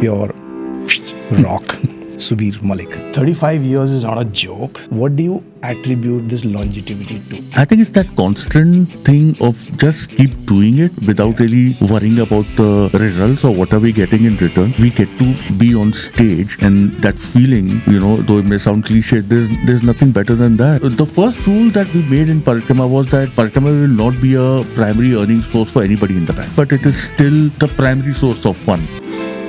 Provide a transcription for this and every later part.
pure rock. Subir Malik. 35 years is not a joke. What do you attribute this longevity to? I think it's that constant thing of just keep doing it without really worrying about the results or what are we getting in return. We get to be on stage, and that feeling, though it may sound cliche, there's nothing better than that. The first rule that we made in Parikrama was that Parikrama will not be a primary earning source for anybody in the band, but it is still the primary source of fun.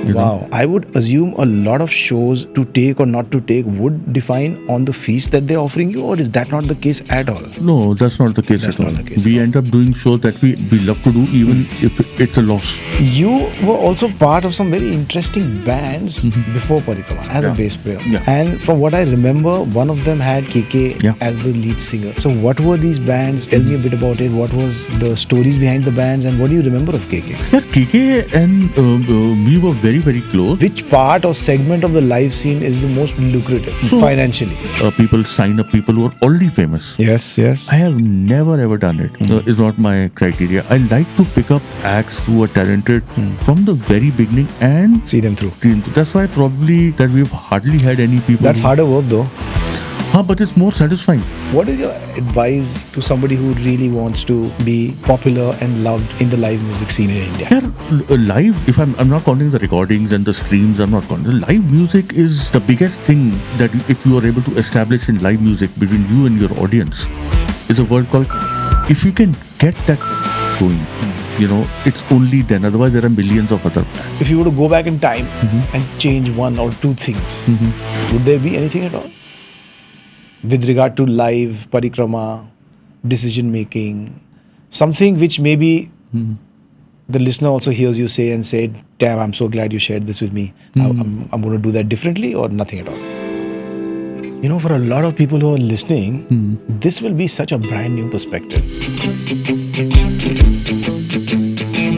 Wow. I would assume a lot of shows to take or not to take would define on the fees that they're offering you, or is that not the case at all? No, that's not the case That's at all. not the case We at all. end up doing shows that we love to do even if it's a loss. You were also part of some very interesting bands before Parikrama as a bass player. Yeah. And from what I remember, one of them had KK Yeah. as the lead singer. So what were these bands? Tell me a bit about it. What was the stories behind the bands, and what do you remember of KK? Yeah, KK and we were very, very close. Which part or segment of the live scene is the most lucrative financially? People sign up people who are already famous. Yes. I have never ever done it. It's not my criteria. I like to pick up acts who are talented from the very beginning and See them through. That's why probably that we've hardly had any people. That's harder work though. But it's more satisfying. What is your advice to somebody who really wants to be popular and loved in the live music scene in India? Yeah, live, if I'm not counting the recordings and the streams, I'm not counting. The live music is the biggest thing that if you are able to establish in live music between you and your audience. It's a word called, if you can get that going, it's only then. Otherwise, there are millions of other. If you were to go back in time and change one or two things, would there be anything at all? With regard to live, Parikrama, decision making, something which maybe the listener also hears you say and said, damn, I'm so glad you shared this with me. I'm going to do that differently, or nothing at all. For a lot of people who are listening, this will be such a brand new perspective.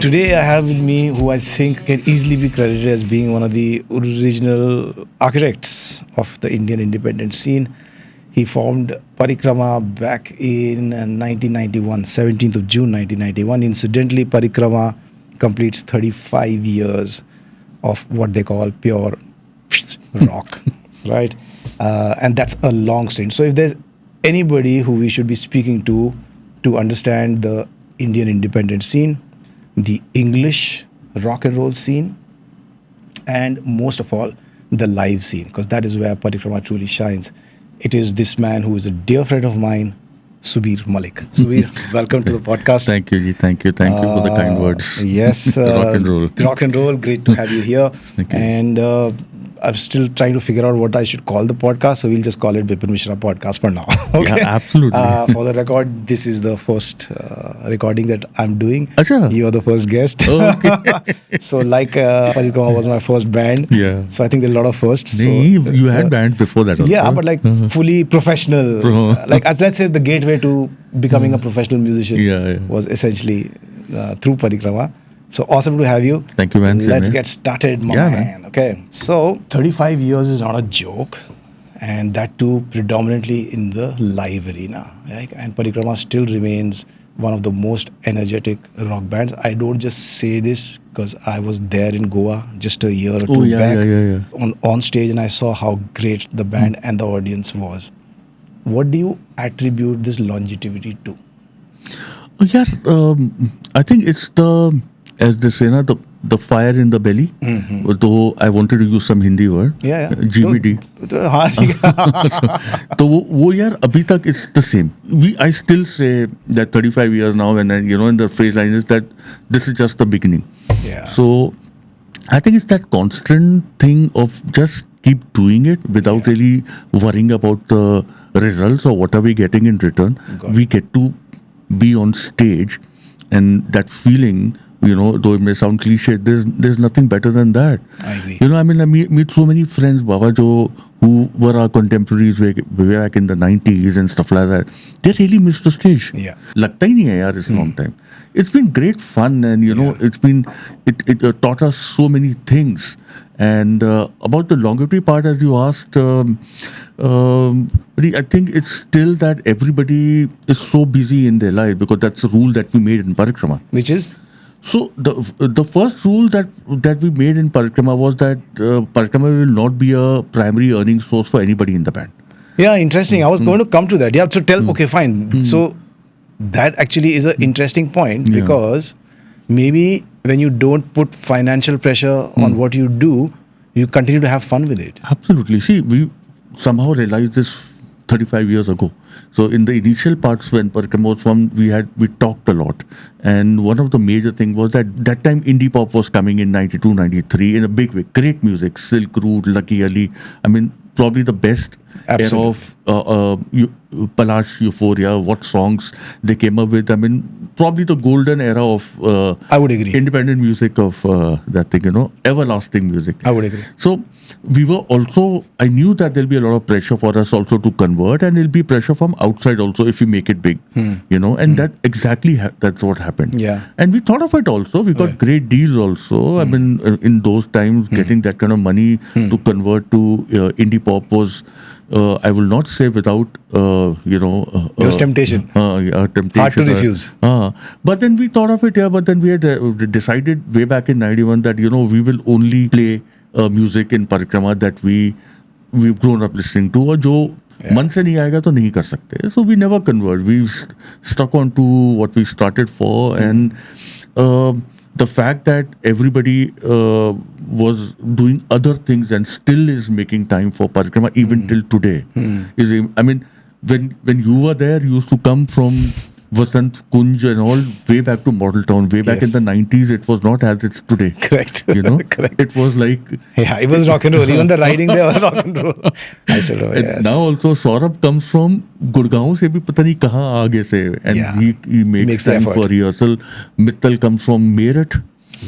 Today I have with me who I think can easily be credited as being one of the original architects of the Indian independent scene. He formed Parikrama back in 1991, 17th of June 1991. Incidentally, Parikrama completes 35 years of what they call pure rock, right? And that's a long stint. So if there's anybody who we should be speaking to understand the Indian independent scene, the English rock and roll scene, and most of all, the live scene, because that is where Parikrama truly shines. It is this man who is a dear friend of mine, Subir Malik. Subir, welcome to the podcast. Thank you, Ji. Thank you for the kind words. Yes. Rock and roll. Rock and roll. Great to have you here. Thank you. And I'm still trying to figure out what I should call the podcast, so we'll just call it Vipin Mishra podcast for now. Okay? Yeah, absolutely. For the record, this is the first recording that I'm doing. Acha. You are the first guest. Oh, okay. So Parikrama was my first band. Yeah. So I think there are a lot of firsts. Nee, you had bands before that also. Yeah, but fully professional. As let's say the gateway to becoming a professional musician was essentially through Parikrama. So awesome to have you. Thank you, man. Let's get started, my man. Okay. So 35 years is not a joke, and that too predominantly in the live arena. Right? And Parikrama still remains one of the most energetic rock bands. I don't just say this because I was there in Goa just a year or two back on stage, and I saw how great the band and the audience was. What do you attribute this longevity to? I think it's as they say, the fire in the belly. Though I wanted to use some Hindi word. GBD. So wo yaar abhi tak it's the same. I still say that 35 years now, and in the phrase line is that this is just the beginning. Yeah. So I think it's that constant thing of just keep doing it without really worrying about the results or what are we getting in return. We get to be on stage, and that feeling, though it may sound cliche, there's nothing better than that. I agree. I meet so many friends, Baba, who were our contemporaries way back in the 90s and stuff like that. They really missed the stage. Yeah. Lagta hi nahi hai yaar, it's a long time. It's been great fun, and it taught us so many things. And about the longevity part, as you asked, I think it's still that everybody is so busy in their life, because that's the rule that we made in Parikrama. Which is? So the first rule that we made in Parikrama was that Parikrama will not be a primary earning source for anybody in the band. Yeah, interesting. I was going to come to that. Yeah, so tell, okay, fine. So that actually is an interesting point Yeah. because maybe when you don't put financial pressure on what you do, you continue to have fun with it. Absolutely. See, we somehow realized this 35 years ago. So in the initial parts when Parikrama was formed, we talked a lot. And one of the major things was that time indie pop was coming in 92, 93 in a big way. Great music, Silk Route, Lucky Ali. I mean, probably the best Absolutely. era of Palash, Euphoria, what songs they came up with. I mean, probably the golden era of I would agree. independent music of that thing, everlasting music. I would agree. So we were also, I knew that there'll be a lot of pressure for us also to convert, and there'll be pressure from outside also if we make it big, and that exactly that's what happened. Yeah. And we thought of it also. We got great deals also. I mean, in those times, getting that kind of money to convert to indie pop was, I will not say without, It was temptation. temptation. Hard to refuse. But then we thought of it, but then we had decided way back in 91 that, we will only play music in Parikrama that we've grown up listening to, और जो मन से नहीं आएगा तो नहीं कर सकते. So we never convert. We stuck on to what we started for, and the fact that everybody was doing other things and still is making time for Parikrama even till today is, I mean, when you were there, you used to come from Vasant Kunj and all way back to Model Town. Way back in the 90s, it was not as it's today. Correct. Correct. It was like... Yeah, it was rock and roll. Even the riding there was rock and roll. I still know, And yes. now also Saurabh comes from Gurgaon se bhi pata nahi kahan aage se, and Yeah. he makes the time effort. for rehearsal. Mittal comes from Meerut.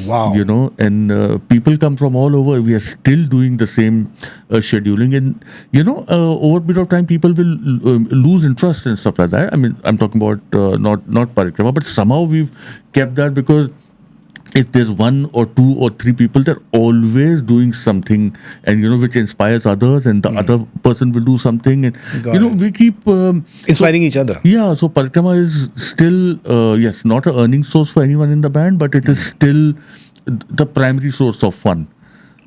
Wow. And people come from all over. We are still doing the same scheduling, and over a bit of time, people will lose interest and stuff like that. I mean, I'm talking about not Parikrama, but somehow we've kept that, because if there's one or two or three people, they're always doing something, and which inspires others, and the other person will do something, and Got it. we keep Inspiring each other. yeah, so Parikrama is still, yes, not an earning source for anyone in the band, but it is still the primary source of fun.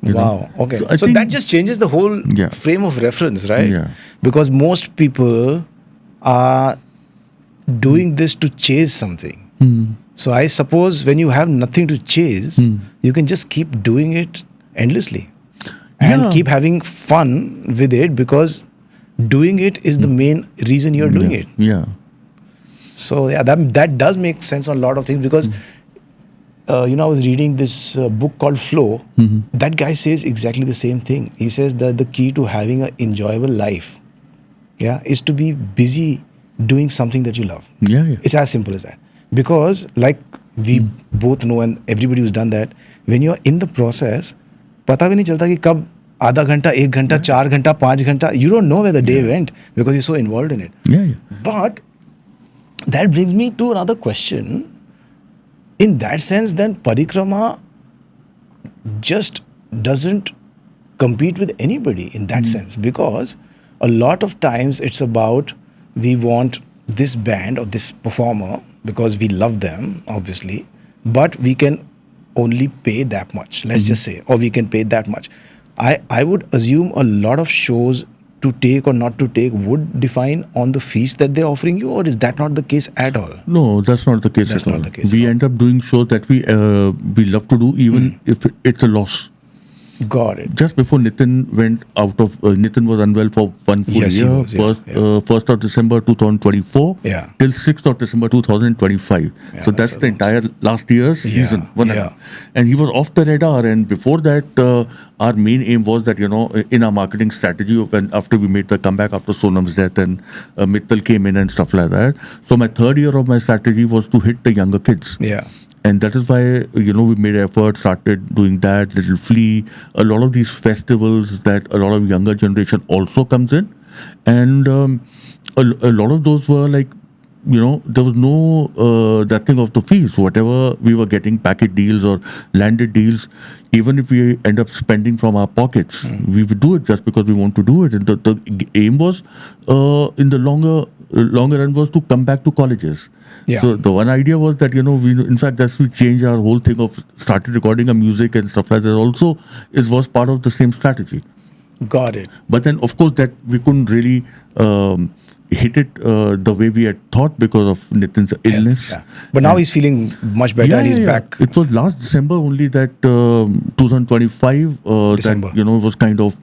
Wow. Okay. So I So think- that just changes the whole Yeah. frame of reference, right? Yeah. Because most people are doing this to chase something. So I suppose when you have nothing to chase, you can just keep doing it endlessly and Yeah. keep having fun with it, because doing it is the main reason you're doing it. Yeah. So yeah, that does make sense on a lot of things, because I was reading this book called Flow. That guy says exactly the same thing. He says that the key to having an enjoyable life, is to be busy doing something that you love. Yeah, yeah. It's as simple as that. Because like we both know, and everybody who's done that, when you're in the process, पता भी नहीं चलता कि कब आधा घंटा, 1 घंटा, 4 घंटा, 5 घंटा, you don't know where the day went because you're so involved in it. Yeah, yeah. But that brings me to another question. In that sense, then Parikrama just doesn't compete with anybody in that sense, because a lot of times it's about, we want this band or this performer because we love them, obviously, but we can only pay that much, let's just say, or we can pay that much. I would assume a lot of shows to take or not to take would define on the fees that they're offering you, or is that not the case at all? No, that's not the case That's at all. not the case We at all. end up doing shows that we love to do, even if it's a loss. Got it. Just before Nitin went out of, Nitin was unwell for one full Yes, he year, was, yeah, 1st of December 2024 Yeah. till 6th of December 2025. Yeah, So that's that's a the lot. entire last year's Yeah, season. yeah. And he was off the radar. And before that, our main aim was that, in our marketing strategy, after we made the comeback after Sonam's death and Mittal came in and stuff like that. So my third year of my strategy was to hit the younger kids. Yeah. And that is why, we made effort, started doing that, Little Flea, a lot of these festivals that a lot of younger generation also comes in. And a lot of those were like there was no that thing of the fees. Whatever we were getting, packet deals or landed deals, even if we end up spending from our pockets, we would do it just because we want to do it. And the aim was, in the longer run, was to come back to colleges. Yeah. So the one idea was that, in fact, that's we changed our whole thing of started recording our music and stuff like that. Also, it was part of the same strategy. Got it. But then, of course, that we couldn't really hit it the way we had thought because of Nitin's illness. Yeah. But now he's feeling much better and he's back. It was last December only that 2025 December. that was kind of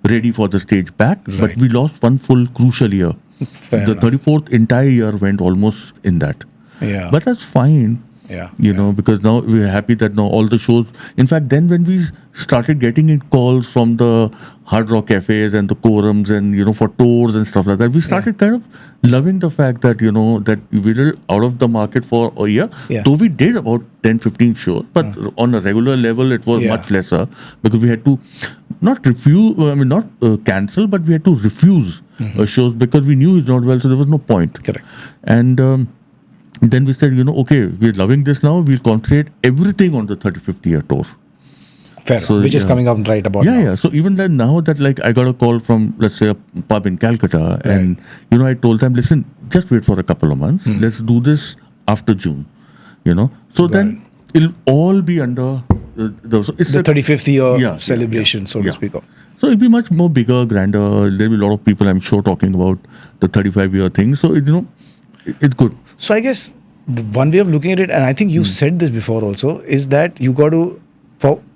ready for the stage back. Right. But we lost one full crucial year. Fair The enough. 34th entire year went almost in that. Yeah. But that's fine. Yeah. Because now we're happy that now all the shows. In fact, then when we started getting in calls from the hard rock cafes and the quorums and for tours and stuff like that, we started kind of loving the fact that that we were out of the market for a year. Yeah. Though we did about 10-15 shows, but on a regular level it was much lesser because we had to not refuse. Not cancel, but we had to refuse shows because we knew he's not well, so there was no point. Correct. And then we said, okay, we're loving this now. We'll concentrate everything on the 35th year tour. Fair enough. Which is coming up right about now. Yeah. So even then, now that I got a call from, let's say, a pub in Calcutta, and I told them, listen, just wait for a couple of months. Let's do this after June. So then it'll all be under the 35th year celebration, so to speak. So it'll be much more bigger, grander. There'll be a lot of people, I'm sure, talking about the 35-year thing. So it's good. So I guess the one way of looking at it, and I think you said this before also, is that you got to,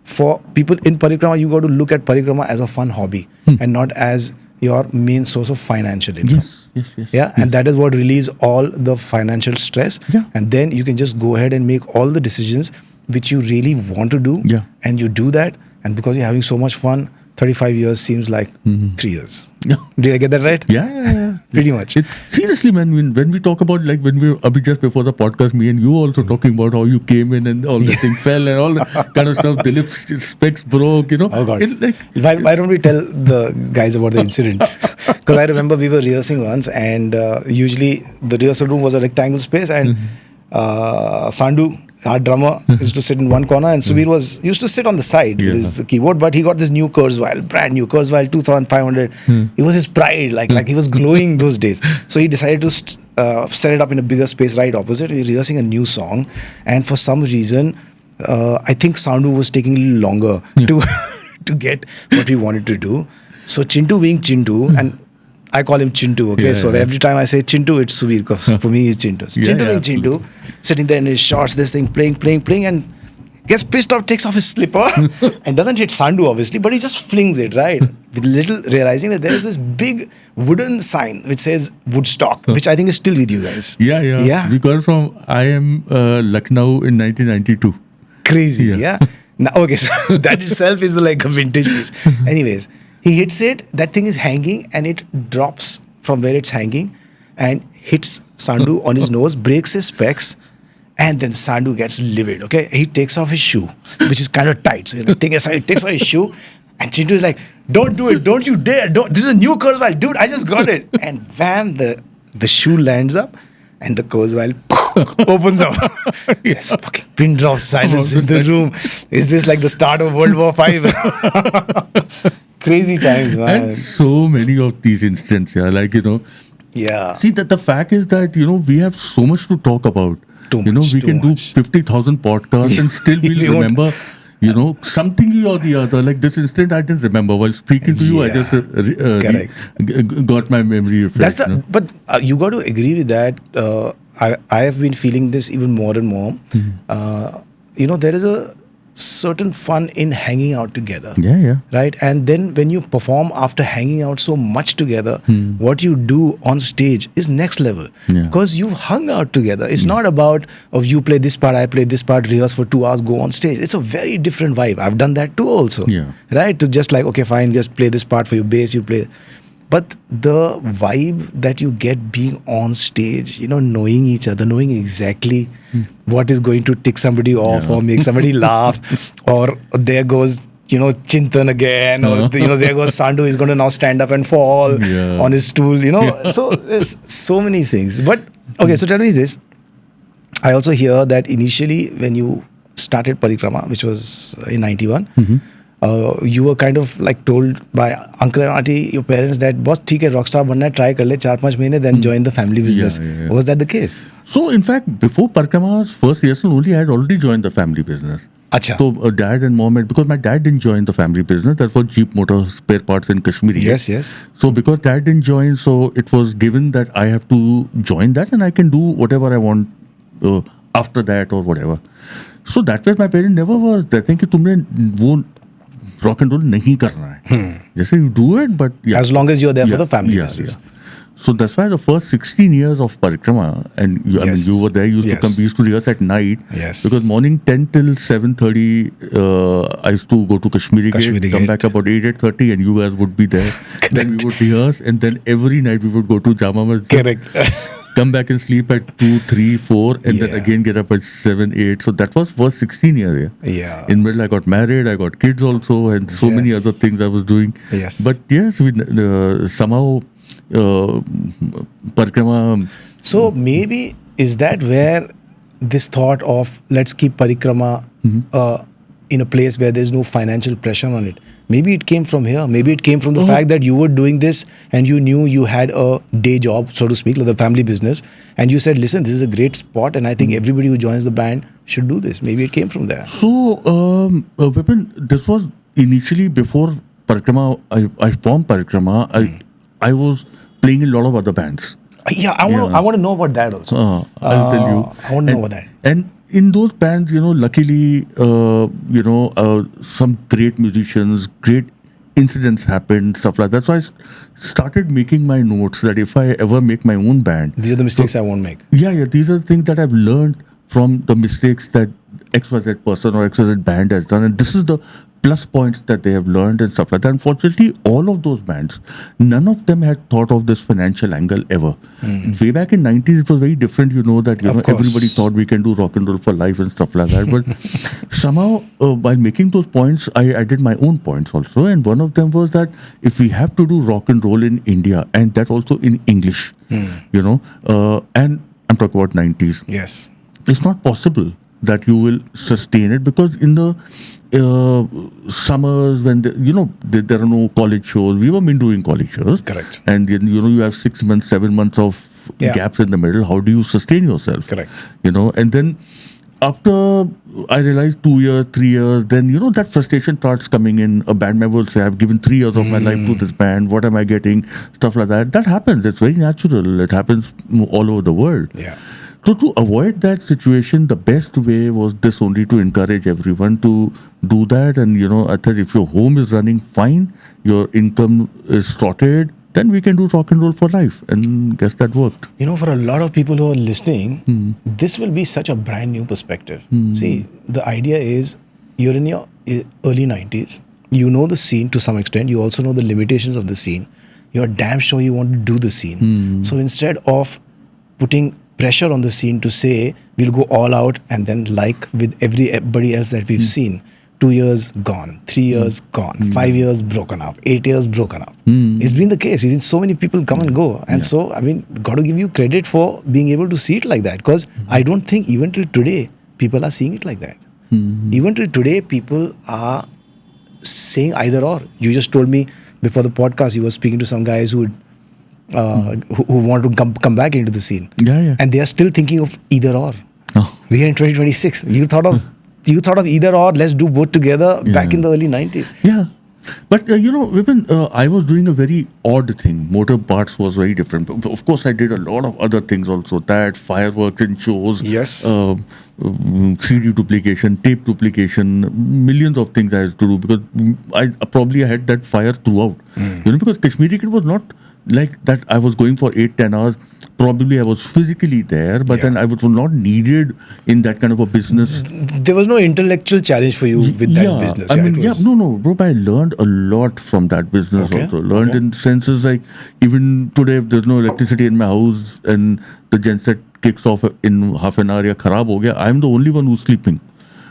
for people in Parikrama, you got to look at Parikrama as a fun hobby and not as your main source of financial income. Yes. Yeah, and that is what relieves all the financial stress. Yeah. And then you can just go ahead and make all the decisions which you really want to do. Yeah. And you do that, and because you're having so much fun, 35 years seems like 3 years. Did I get that right? Yeah. Pretty much. Seriously, man, when we talk about when we just before the podcast, me and you also talking about how you came in and all the thing fell and all that kind of stuff. Dilip's specs broke, Oh God. Why don't we tell the guys about the incident? Because I remember we were rehearsing once, and usually the rehearsal room was a rectangle space, and Sandu, our drummer, used to sit in one corner, and Subir used to sit on the side with his keyboard. But he got this new Kurzweil, brand new Kurzweil 2500. It was his pride, like he was glowing those days. So he decided to set it up in a bigger space right opposite. We're rehearsing a new song, and for some reason, I think Sandu was taking a little longer to get what we wanted to do. So Chintu being Chintu, and I call him Chintu, okay? Every time I say Chintu, it's Subir, because for me, he's Chintu. So Chintu being Chintu, sitting there in his shorts, this thing, playing, and gets pissed off, takes off his slipper, and doesn't hit Sandu, obviously, but he just flings it, right? With little realizing that there is this big wooden sign which says Woodstock, which I think is still with you guys. Yeah. We got it from IM Lucknow in 1992. Crazy, yeah? Now, okay, so that itself is like a vintage piece. Anyways, he hits it, that thing is hanging, and it drops from where it's hanging and hits Sandu on his nose, breaks his specs, and then Sandu gets livid, okay? He takes off his shoe, which is kind of tight. So he takes off his shoe, and Chintu is like, don't do it, don't you dare, this is a new Kurzweil, dude, I just got it. And wham, the shoe lands up, and the Kurzweil opens up. Yes, fucking pin drop silence in the room. Is this like the start of World War V? Crazy times, man. And so many of these incidents, Yeah. See, that the fact is that, we have so much to talk about. Too much, We too can much. do 50,000 podcasts and still we'll We won't. remember, something or the other. Like this incident, I didn't remember. While speaking to you, I just got my memory refreshed. But you got to agree with that. I have been feeling this even more and more. There is a certain fun in hanging out together. Yeah. Right? And then when you perform after hanging out so much together, what you do on stage is next level. Yeah. Because you've hung out together. It's not about, you play this part, I play this part, rehearse for 2 hours, go on stage. It's a very different vibe. I've done that too also. Yeah. Right? To just like, okay, fine, just play this part for your bass, you play. But the vibe that you get being on stage, knowing each other, knowing exactly what is going to tick somebody off or make somebody laugh, or there goes, Chintan again, or, there goes Sandu, he's going to now stand up and fall on his stool, So there's so many things. But Okay, so tell me this. I also hear that initially when you started Parikrama, which was in 91, you were kind of like told by uncle and auntie, your parents, that boss, ठीक है, rockstar बनना है, try कर ले 4-5 महीने, then join the family business. Yeah. Was that the case? So, in fact, before Parikrama's first rehearsal only, I had already joined the family business. Acha. So, dad and mom had, because my dad didn't join the family business, that was Jeep Motor spare parts in Kashmir. Yes. So, because dad didn't join, so it was given that I have to join that and I can do whatever I want after that or whatever. So, that way my parents never were thinking कि तुमने वो rock and roll नहीं करना है. Just you do it, but yeah. As long as you're there for the family business. Yeah. So that's why the first 16 years of Parikrama, and I mean, you were there, you used to come, we used to rehearse at night. Yes. Because morning 10 till 7:30, I used to go to Kashmiri Gate, come back about 8:30, and you guys would be there. Then we would rehearse, and then every night we would go to Jama Masjid. Correct. Come back and sleep at 2, 3, 4, and then again get up at 7, 8. So that was first 16 years. Yeah. In middle, I got married, I got kids also, and so many other things I was doing. Yes. But yes, we somehow Parikrama. So maybe is that where this thought of let's keep Parikrama in a place where there's no financial pressure on it? Maybe it came from here. Maybe it came from the fact that you were doing this and you knew you had a day job, so to speak, like the family business. And you said, listen, this is a great spot and I think everybody who joins the band should do this. Maybe it came from there. So, Vipin, this was initially before Parikrama, I formed Parikrama. I was playing in a lot of other bands. Yeah, I want to know about that also. I'll tell you. I want to know about that. And in those bands, luckily, some great musicians, great incidents happened, stuff like that. So I started making my notes that if I ever make my own band, these are the mistakes I won't make. Yeah, these are the things that I've learned from the mistakes that XYZ person or XYZ band has done, and this is the plus points that they have learned and stuff like that. Unfortunately, all of those bands, none of them had thought of this financial angle ever. Way back in 90s, it was very different. That everybody thought we can do rock and roll for life and stuff like that. But somehow, while making those points, I did my own points also. And one of them was that if we have to do rock and roll in India, and that also in English, and I'm talking about 90s. Yes. It's not possible that you will sustain it, because in the summers when there are no college shows, we were doing college shows. Correct. And then you have 6 months, 7 months of gaps in the middle. How do you sustain yourself? Correct. And then after I realized 2 years, 3 years, then that frustration starts coming in. A band member will say, I've given 3 years of my life to this band, what am I getting? Stuff like that. That happens. It's very natural. It happens all over the world. Yeah. So to avoid that situation, the best way was this only, to encourage everyone to do that. And, I thought if your home is running fine, your income is sorted, then we can do rock and roll for life. And guess that worked. For a lot of people who are listening, this will be such a brand new perspective. See, the idea is you're in your early 90s. You know the scene to some extent. You also know the limitations of the scene. You're damn sure you want to do the scene. So instead of putting pressure on the scene to say we'll go all out, and then like with everybody else that we've seen, 2 years gone, 3 years gone, 5 years broken up, 8 years broken up. It's been the case. We've seen so many people come and go, and so got to give you credit for being able to see it like that, because I don't think even till today people are seeing it like that. Even till today people are saying either or. You just told me before the podcast you were speaking to some guys who want to come back into the scene. Yeah. And they are still thinking of either or. We are in 2026. You thought of either or, let's do both together back in the early 90s. Yeah. But, Vipin, I was doing a very odd thing. Motor Parts was very different. Of course, I did a lot of other things also. That, fireworks in shows. Yes. CD duplication, tape duplication, millions of things I had to do, because I had that fire throughout. Because Kashmiri Kid was not like that I was going for 8-10 hours. Probably I was physically there, but then I was not needed in that kind of a business. There was no intellectual challenge for you with that business. Bro, I learned a lot from that business also. Learned in senses like, even today, if there's no electricity in my house and the genset kicks off in half an hour, ya kharab ho gaya, I'm the only one who's sleeping.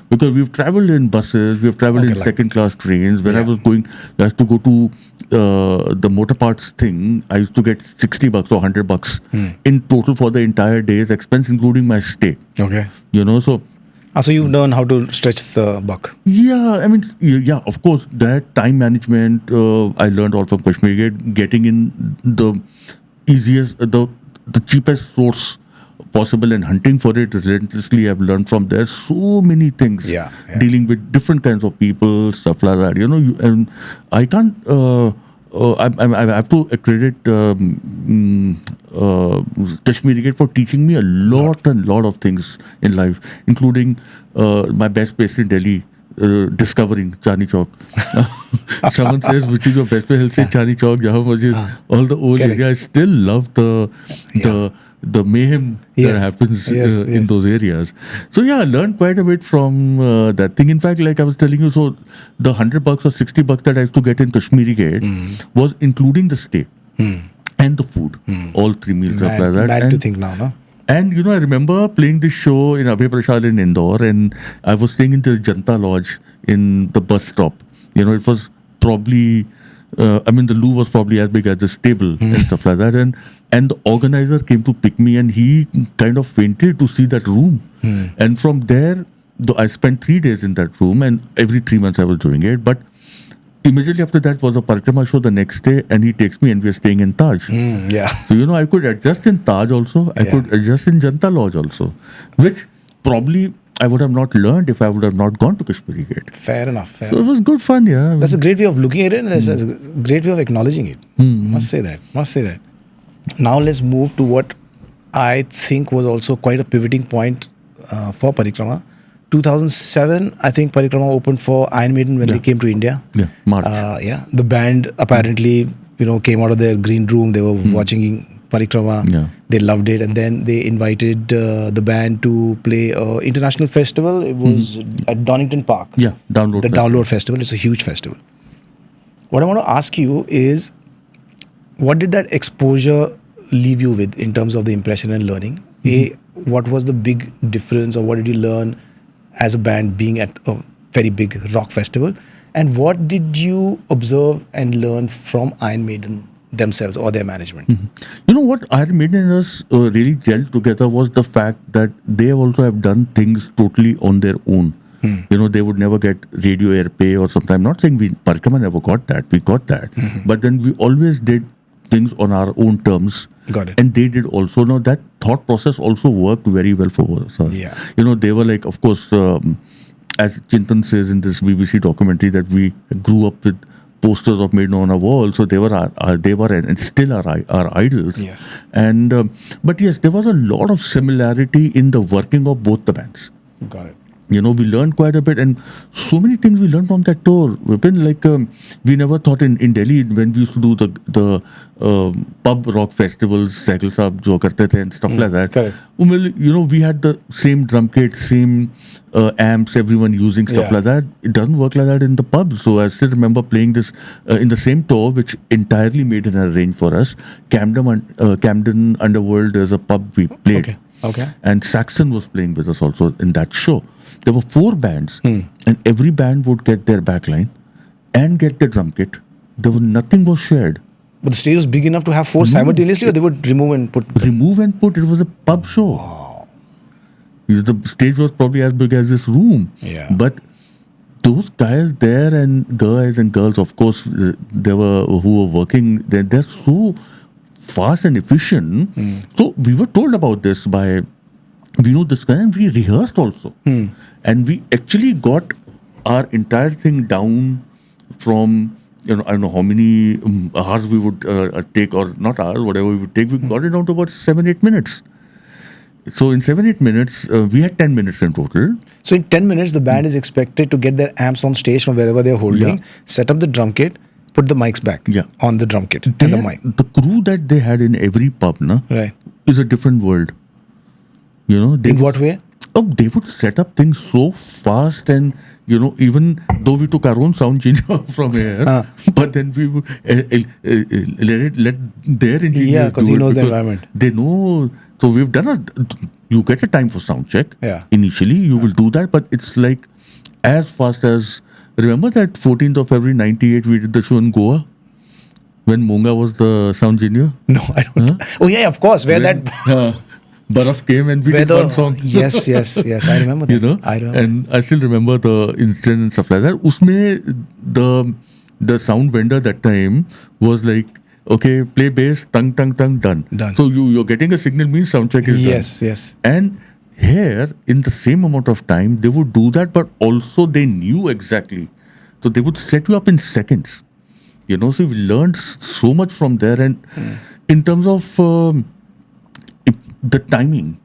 because we've traveled in buses, we've traveled in like- second class trains. When I Yeah. was going, I used to go to the motor parts thing. I used to get $60 or $100 in total for the entire day's expense, including my stay. Okay. So So you've learned how to stretch the buck. yeah, I mean, yeah, of course, that time management I learned all from Kashmir Gate, getting in the easiest, the cheapest source possible and hunting for it relentlessly. I've learned from there so many things. Yeah. Dealing with different kinds of people, stuff like that. And I can't. I have to accredit Kashmiri Gate for teaching me a lot of things in life, including my best place in Delhi. Discovering Chani Chowk. Someone says, which is your best place? He'll say Chani Chowk, Java Masjid, all the old Correct. area. I still love the mayhem that Yes. happens Yes. in those areas. So yeah, I learned quite a bit from that thing. In fact, like I was telling you, so the $100 or $60 that I used to get in Kashmiri Gate was including the stay and the food, all 3 meals, stuff like that. Mad to think now, no? And I remember playing this show in Abhay Prasad in Indore, and I was staying in the Janta Lodge in the bus stop. It was probably, the loo was probably as big as the stable and stuff like that. And the organizer came to pick me, and he kind of fainted to see that room. And from there, I spent 3 days in that room, and every 3 months I was doing it. But immediately after that was a Parikrama show the next day, and he takes me and we're staying in Taj. Yeah. So, I could adjust in Taj also. I could adjust in Janta Lodge also, which probably I would have not learned if I would have not gone to Kashmiri Gate. Fair enough. So it was good fun, yeah. That's a great way of looking at it, and that's a great way of acknowledging it. Must say that. Now let's move to what I think was also quite a pivoting point for Parikrama. 2007, I think Parikrama opened for Iron Maiden when they came to India. Yeah, March. The band apparently, came out of their green room. They were watching Parikrama. Yeah. They loved it, and then they invited the band to play an international festival. It was at Donington Park. Yeah, Download The Festival. Download Festival. It's a huge festival. What I want to ask you is, what did that exposure leave you with in terms of the impression and learning? What was the big difference, or what did you learn as a band being at a very big rock festival? And what did you observe and learn from Iron Maiden themselves or their management? What Iron Maiden and us really gelled together was the fact that they also have done things totally on their own. They would never get radio airplay or something. I'm not saying Parikrama never got that. We got that. But then we always did things on our own terms. Got it. And they did also. Now that thought process also worked very well for us. Yeah. They were like, of course, as Chintan says in this BBC documentary, that we grew up with posters of Maiden on our wall. So they were and still our idols. Yes. And but yes, there was a lot of similarity in the working of both the bands. Got it. We learned quite a bit, and so many things we learned from that tour. Vipin, like we never thought in Delhi when we used to do the pub rock festivals, cycle sab jo karte the and stuff like that. Correct. Well, we had the same drum kit, same amps, everyone using stuff like that. It doesn't work like that in the pub. So I still remember playing this in the same tour, which entirely made an arrange for us. Camden Underworld is a pub we played. Okay. And Saxon was playing with us also in that show. There were 4 bands, and every band would get their backline and get the drum kit. Nothing was shared. But the stage was big enough to have 4 simultaneously, or they would remove and put? It was a pub show. Wow. The stage was probably as big as this room. Yeah. But those guys there and girls, of course, they were who were working. They're so fast and efficient. So we were told about this by this guy, and we rehearsed also. And we actually got our entire thing down from, I don't know how many hours we would take, or not hours, whatever we would take. We got it down to about 7-8 minutes. So in 7-8 minutes, we had 10 minutes in total. So in 10 minutes, the band is expected to get their amps on stage from wherever they're holding, set up the drum kit, put the mics back on the drum kit and the mic. The crew that they had in every pub Right. is a different world. In what way? Oh, they would set up things so fast, and even though we took our own sound changer from here, but then we would let their engineers because do he it knows the because environment. They know. So we've done you get a time for sound check. Yeah. Initially, you will do that, but it's like as fast as. Remember that 14th of February 98 we did the show in Goa when Monga was the sound engineer? No, I don't. Oh yeah, of course. Where When, that Baraf came and we where did one song. yes, I remember that. You know, I remember. and I still remember the incident and stuff like that. Usme the sound vendor that time was like, okay, play bass, tung, done. Done. So you're getting a signal means sound check is done. Yes. And here, in the same amount of time, they would do that, but also they knew exactly. So they would set you up in seconds. You know, so we learned so much from there. And in terms of the timing,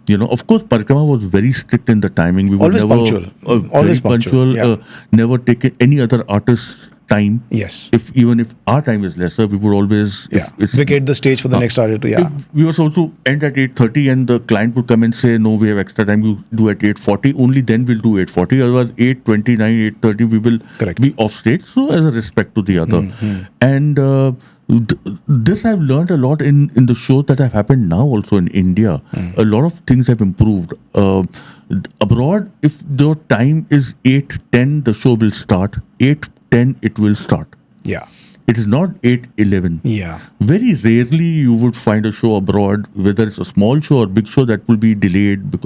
you know, of course, Parikrama was very strict in the timing. We would Always never, punctual. Very Always punctual, yeah. Never take any other artist's time. Yes. Even if our time is lesser, we would always vacate the stage for the next artist. Yeah. If we were supposed to end at 8:30 and the client would come and say, no, we have extra time, you do at 8:40, only then we'll do 8:40. Otherwise, 8:29, 8:30, we will Correct. be off stage. So, as a respect to the other. And this I've learned a lot in the shows that have happened now also in India. A lot of things have improved. Abroad, if the time is 8:10, the show will start. 8:10, it will start. Yeah. It is not 8:11. Yeah. Very rarely you would find a show abroad, whether it's a small show or big show, that will be delayed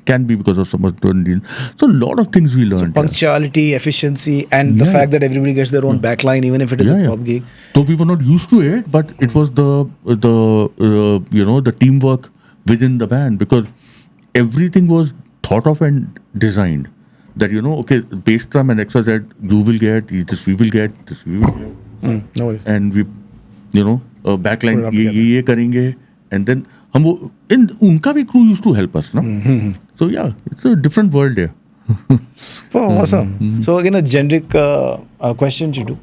can be because of some other reason. So a lot of things we learned. Punctuality, efficiency, and the Yeah. fact that everybody gets their own backline, even if it is a pub gig. So we were not used to it, but it was the the teamwork within the band, because everything was thought of and designed. That okay, bass drum and extra that you will get, this we will get, this we will get. No worries. And we backline Put it up ये करेंगे, and then हम वो उनका भी crew used to help us, no? So yeah, it's a different world here. Super awesome. So again, a generic question to do.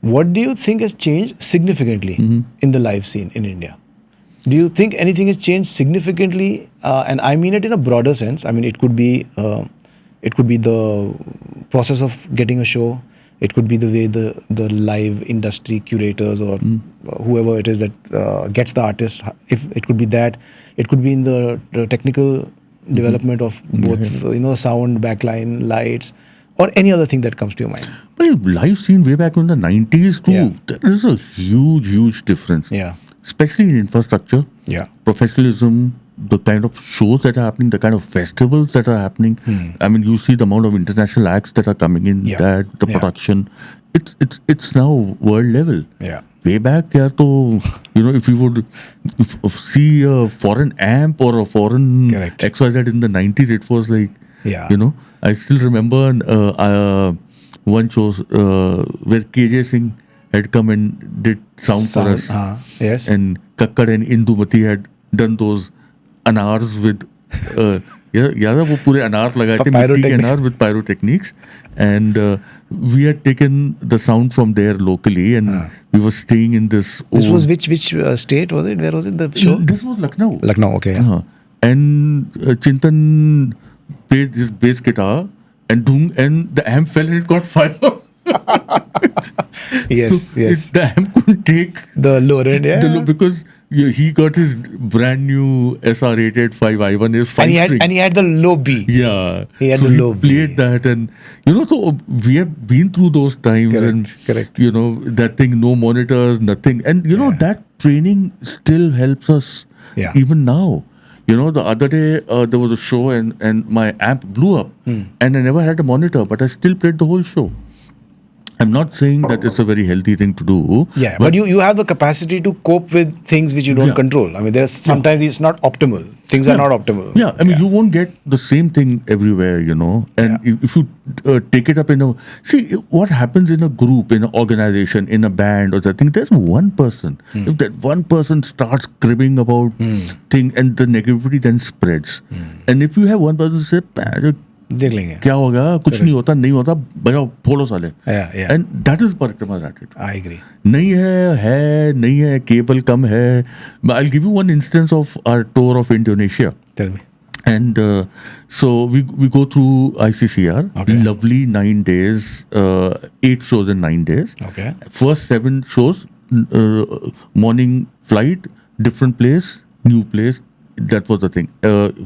What do you think has changed significantly in the live scene in India? Do you think anything has changed significantly? And I mean it in a broader sense. I mean, it could be the process of getting a show. It could be the way the live industry curators or whoever it is that gets the artist. If it could be that, it could be in the technical development of both, sound, backline, lights, or any other thing that comes to your mind. But live scene way back in the 90s too, Yeah. there is a huge difference. Yeah. Especially in infrastructure, Yeah. professionalism, the kind of shows that are happening, the kind of festivals that are happening. I mean, you see the amount of international acts that are coming in. Yeah. That the Yeah. production, it's now world level. Yeah. Way back, if you would see a foreign amp or a foreign Correct. XYZ in the 90s, it was like, Yeah. I still remember one show where KJ Singh had come and did sound for us. Yes. And Kakkad and Indumati had done those anars with याद है वो पूरे अनार लगाए थे, मिट्टी के अनार with pyrotechnics, and we had taken the sound from there locally, and we were staying in this. This was which state was it? Where was it, the show? This was Lucknow. Lucknow, okay. And Chintan played his bass guitar, and the amp fell and it got fire. Yes. The amp couldn't take The lower end, yeah. because he got his brand new SR885 I1 is 5 string. And he had the low B. Yeah. He had so the low he played that, and so we have been through those times. Correct. And that thing, no monitors, nothing. And that training still helps us even now. The other day there was a show and my amp blew up, and I never had a monitor, but I still played the whole show. I'm not saying that it's a very healthy thing to do. Yeah, but you have the capacity to cope with things which you don't control. I mean, there's sometimes it's not optimal. Things are not optimal. Yeah, I mean, you won't get the same thing everywhere, And if you take it up see, what happens in a group, in an organization, in a band or something, there's one person. If that one person starts cribbing about thing, and the negativity then spreads. And if you have one person say, देख लेंगे. क्या होगा, कुछ नहीं होता, बजाओ, फोड़ो साले. And that is Parikrama's attitude. I agree. नहीं है, केबल कम है. I'll give you one instance of our tour of Indonesia. Tell me. And so we go through ICCR. Okay. Lovely 9 days, 8 shows in 9 days. Okay. First 7 shows, morning flight, different place, new place. That was the thing.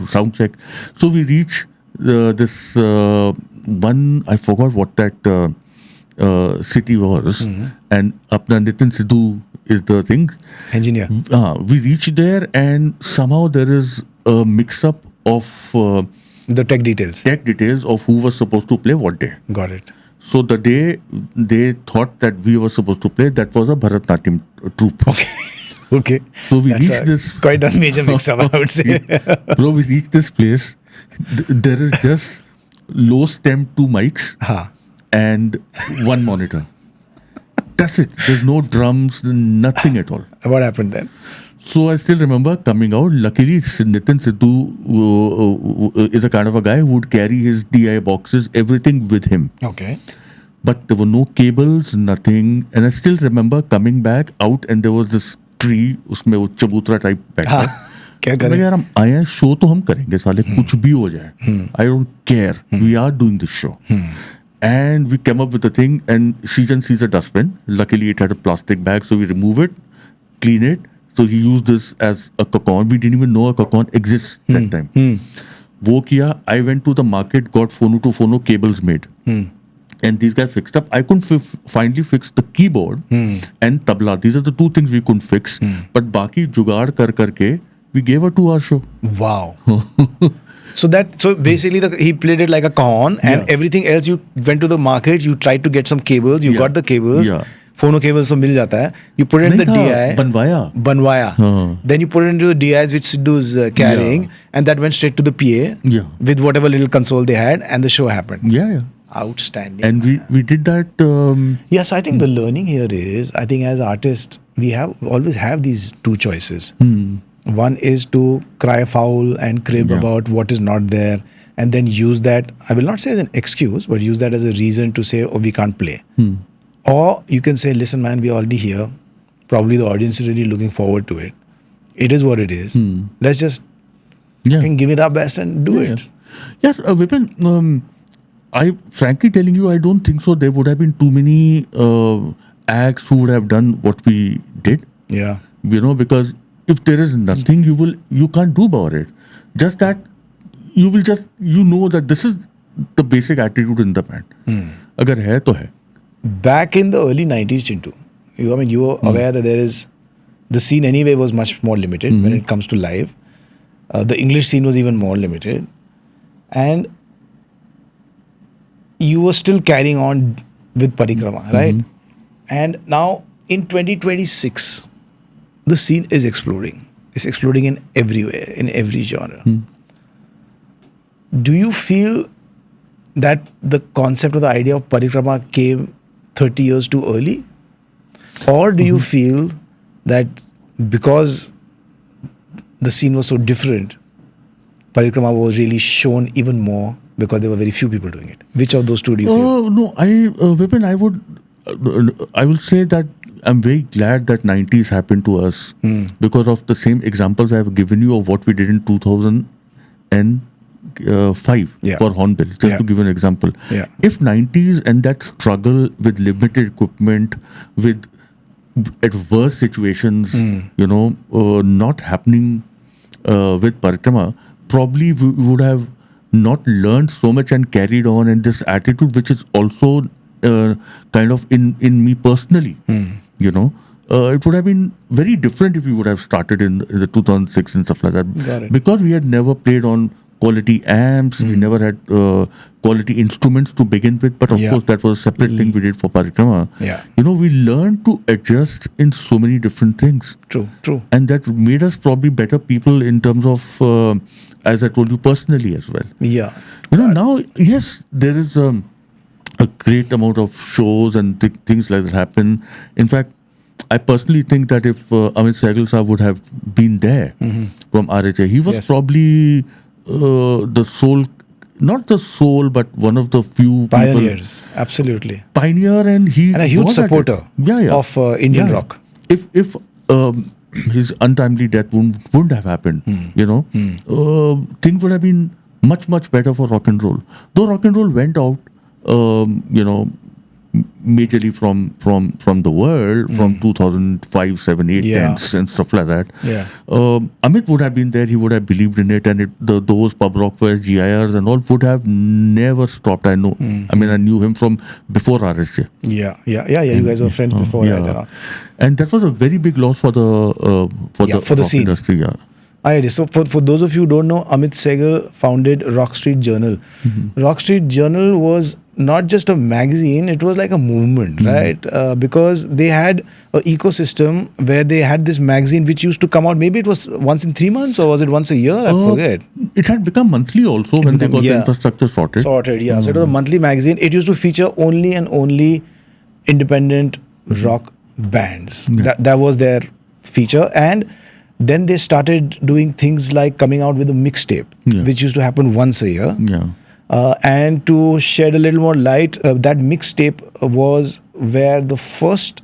Sound check. So we reach this one, I forgot what that city was, and apna Nitin Sidhu is the thing. Engineer. We reached there, and somehow there is a mix-up of The tech details. of who was supposed to play what day. Got it. So the day they thought that we were supposed to play, that was a Bharatnatyam troupe. Okay. So we That's reached this. quite a major mix-up, I would say. Bro, we reached this place. There is just low stem 2 mics and 1 monitor. That's it. There's no drums, nothing at all. What happened then? So I still remember coming out. Luckily, Nitin Sidhu is a kind of a guy who would carry his DI boxes, everything with him. Okay. But there were no cables, nothing. And I still remember coming back out, and there was this tree, उसमें वो चबूतरा type बैठा. क्या मैं करें? यार हम आए हैं शो तो हम करेंगे साले कुछ भी हो जाए. I don't care. We are doing this show. And we came up with the thing, and Shijan sees a dustbin. Luckily, it had a plastic bag, so we remove it, clean it. So he used this as a cocoon. We didn't even know a cocoon exists that time. वो किया. I went to the market, got phono to phono cables made. And these guys fixed up. I couldn't finally fix the keyboard and tabla. These are the 2 things we couldn't fix. But बाकी जुगाड़ करके we gave a 2-hour show. Wow. So basically he played it like a con, and everything else you went to the market, you tried to get some cables, you got the cables. Phono cables तो मिल जाता है. You put it in the DI. बनवाया. Then you put it into the DIs which Sidhu's carrying, and that went straight to the PA with whatever little console they had, and the show happened. Yeah. Outstanding. And we did that. So I think the learning here is, I think as artists, we always have these 2 choices. One is to cry foul and crib about what is not there, and then use that, I will not say as an excuse, but use that as a reason to say, oh, we can't play. Or you can say, listen, man, we're already here. Probably the audience is really looking forward to it. It is what it is. Let's just can give it our best and do it. Yes, Vipin, I frankly telling you, I don't think so. There would have been too many acts who would have done what we did. Yeah. Because if there is nothing you can't do about it. Just that you will just, that this is the basic attitude in the band. Agar hai to hai. Back in the early 90s, Chintu, you were aware that the scene anyway was much more limited when it comes to live. The English scene was even more limited. And you were still carrying on with Parikrama, right? And now in 2026, the scene is exploding. It's exploding in everywhere, in every genre. Do you feel that the concept or the idea of Parikrama came 30 years too early? Or do you feel that because the scene was so different, Parikrama was really shown even more because there were very few people doing it? Which of those 2 do you feel? No, Vipin, I will say that I'm very glad that 90s happened to us because of the same examples I have given you of what we did in 2005 for Hornbill, just to give an example. If 90s and that struggle with limited equipment, with adverse situations, not happening with Parikrama, probably we would have not learned so much and carried on, and this attitude which is also kind of in me personally, it would have been very different if we would have started in the 2006 and stuff like that. Because we had never played on quality amps, we never had quality instruments to begin with, but of course that was a separate thing we did for Parikrama. We learned to adjust in so many different things. True. And that made us probably better people in terms of, as I told you, personally as well. Now, yes, there is a great amount of shows and things like that happen. In fact, I personally think that if Amit Sehgal Saab would have been there from RHA, he was probably the sole, not the sole, but one of the few pioneers. People, absolutely. Pioneer, and a huge supporter of Indian rock. If his untimely death wouldn't have happened, things would have been much better for rock and roll. Though rock and roll went out, majorly from the world from 2005, 7, 8, Yeah. 10 and stuff like that. Yeah. Amit would have been there. He would have believed in it, and those pub rock fairs, GIRs, and all would have never stopped. I know. I mean, I knew him from before RSJ. Yeah. You guys were friends before that. You know. And that was a very big loss for the For the rock scene. industry. Yeah. I did. So for those of you who don't know, Amit Sehgal founded Rock Street Journal. Rock Street Journal was not just a magazine, it was like a movement, right? Because they had an ecosystem where they had this magazine which used to come out, maybe it was once in 3 months or was it once a year? I forget. It had become monthly also when they got the infrastructure sorted. So it was a monthly magazine. It used to feature only and only independent rock bands. That was their feature. And then they started doing things like coming out with a mixtape, which used to happen once a year. Yeah. And to shed a little more light, that mixtape was where the first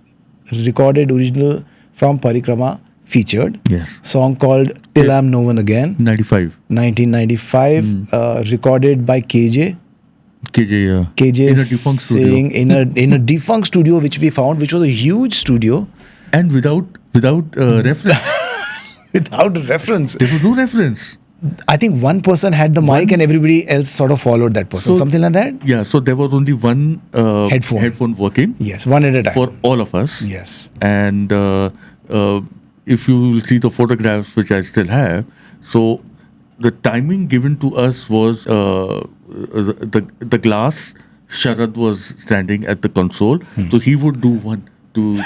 recorded original from Parikrama featured. Yes. Song called Till I'm No One Again, 95. 1995, recorded by KJ. KJ. KJ In a defunct studio. saying in a defunct studio which we found, which was a huge studio. And without reference. Without reference. There was no reference. I think one person had the mic and everybody else sort of followed that person. So- Something like that? Yeah, so there was only one headphone working Yes, one at a time. for all of us. Yes. And if you will see the photographs, which I still have, so the timing given to us was the glass. Sharad was standing at the console, so he would do 1, 2,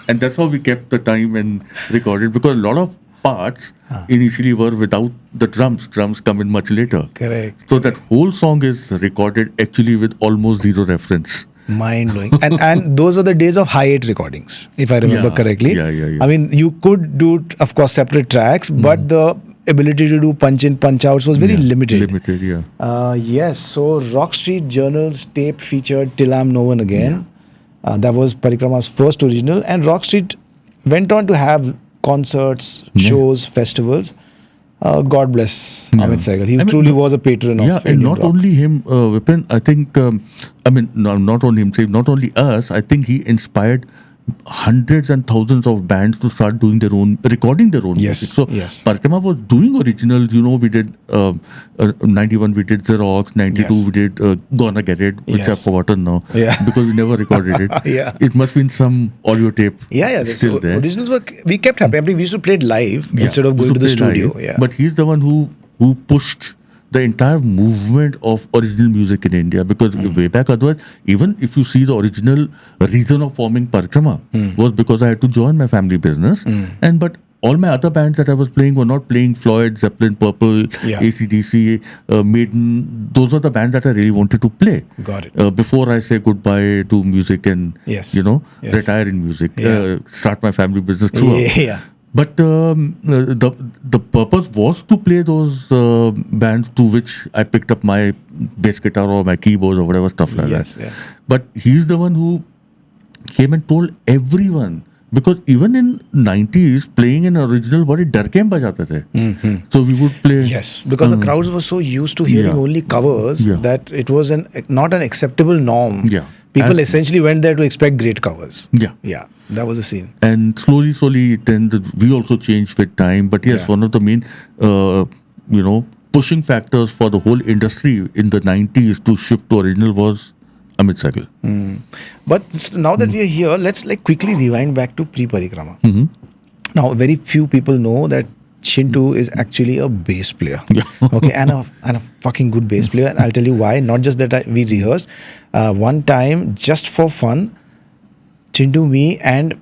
and that's how we kept the time and recorded, because a lot of parts initially were without the drums. Drums come in much later. Correct. So that whole song is recorded actually with almost zero reference. Mind blowing. And those were the days of hi-hat recordings, if I remember Yeah. correctly. Yeah. I mean, you could do, of course, separate tracks, but the ability to do punch in, punch outs was very limited. Limited, yeah. Yes, so Rock Street Journal's tape featured Till I'm No One Again. That was Parikrama's first original. And Rock Street went on to have concerts, shows, festivals. God bless Amit Sehgal. He truly was a patron of and Indian not rock. only him, Vipin, I think, not only himself, not only us, I think he inspired hundreds and thousands of bands to start doing their own, recording their own Yes, music. So yes. Parikrama was doing originals. We did 91, we did Xerox, 92, Yes. we did Gonna Get It, which Yes. I've forgotten now, Yeah. because we never recorded it. Yeah. It must be in some audio tape still So there. originals were, we kept happening. I mean, we used to play it live instead of We going to used the play studio. live, Yeah. But he's the one who pushed the entire movement of original music in India, because way back, otherwise, even if you see the original reason of forming Parikrama was because I had to join my family business, but all my other bands that I was playing were not playing Floyd, Zeppelin, Purple, Yeah. AC/DC, Maiden. Those are the bands that I really wanted to play. Got it. Before I say goodbye to music and Yes. Yes. retire in music, Yeah. start my family business throughout. Yeah. But the purpose was to play those bands to which I picked up my bass guitar or my keyboards or whatever stuff like Yes, that. yes. But he's the one who came and told everyone, because even in 90s playing an original बड़े डर के हम बजाते थे. So we would play. Yes, because the crowds were so used to hearing Yeah. only covers Yeah. that it was not an acceptable norm. Yeah. People And- essentially went there to expect great covers. Yeah. Yeah, that was the scene. And slowly, then we also changed with time. But yes, Yeah. one of the main, pushing factors for the whole industry in the 90s to shift to original was Amit Sehgal. But now that we are here, let's quickly rewind back to pre-Parikrama. Mm-hmm. Now, very few people know that Chintu is actually a bass player. Yeah. Okay, and a fucking good bass player. And I'll tell you why. Not just that we rehearsed. One time, just for fun, Chintu, me, and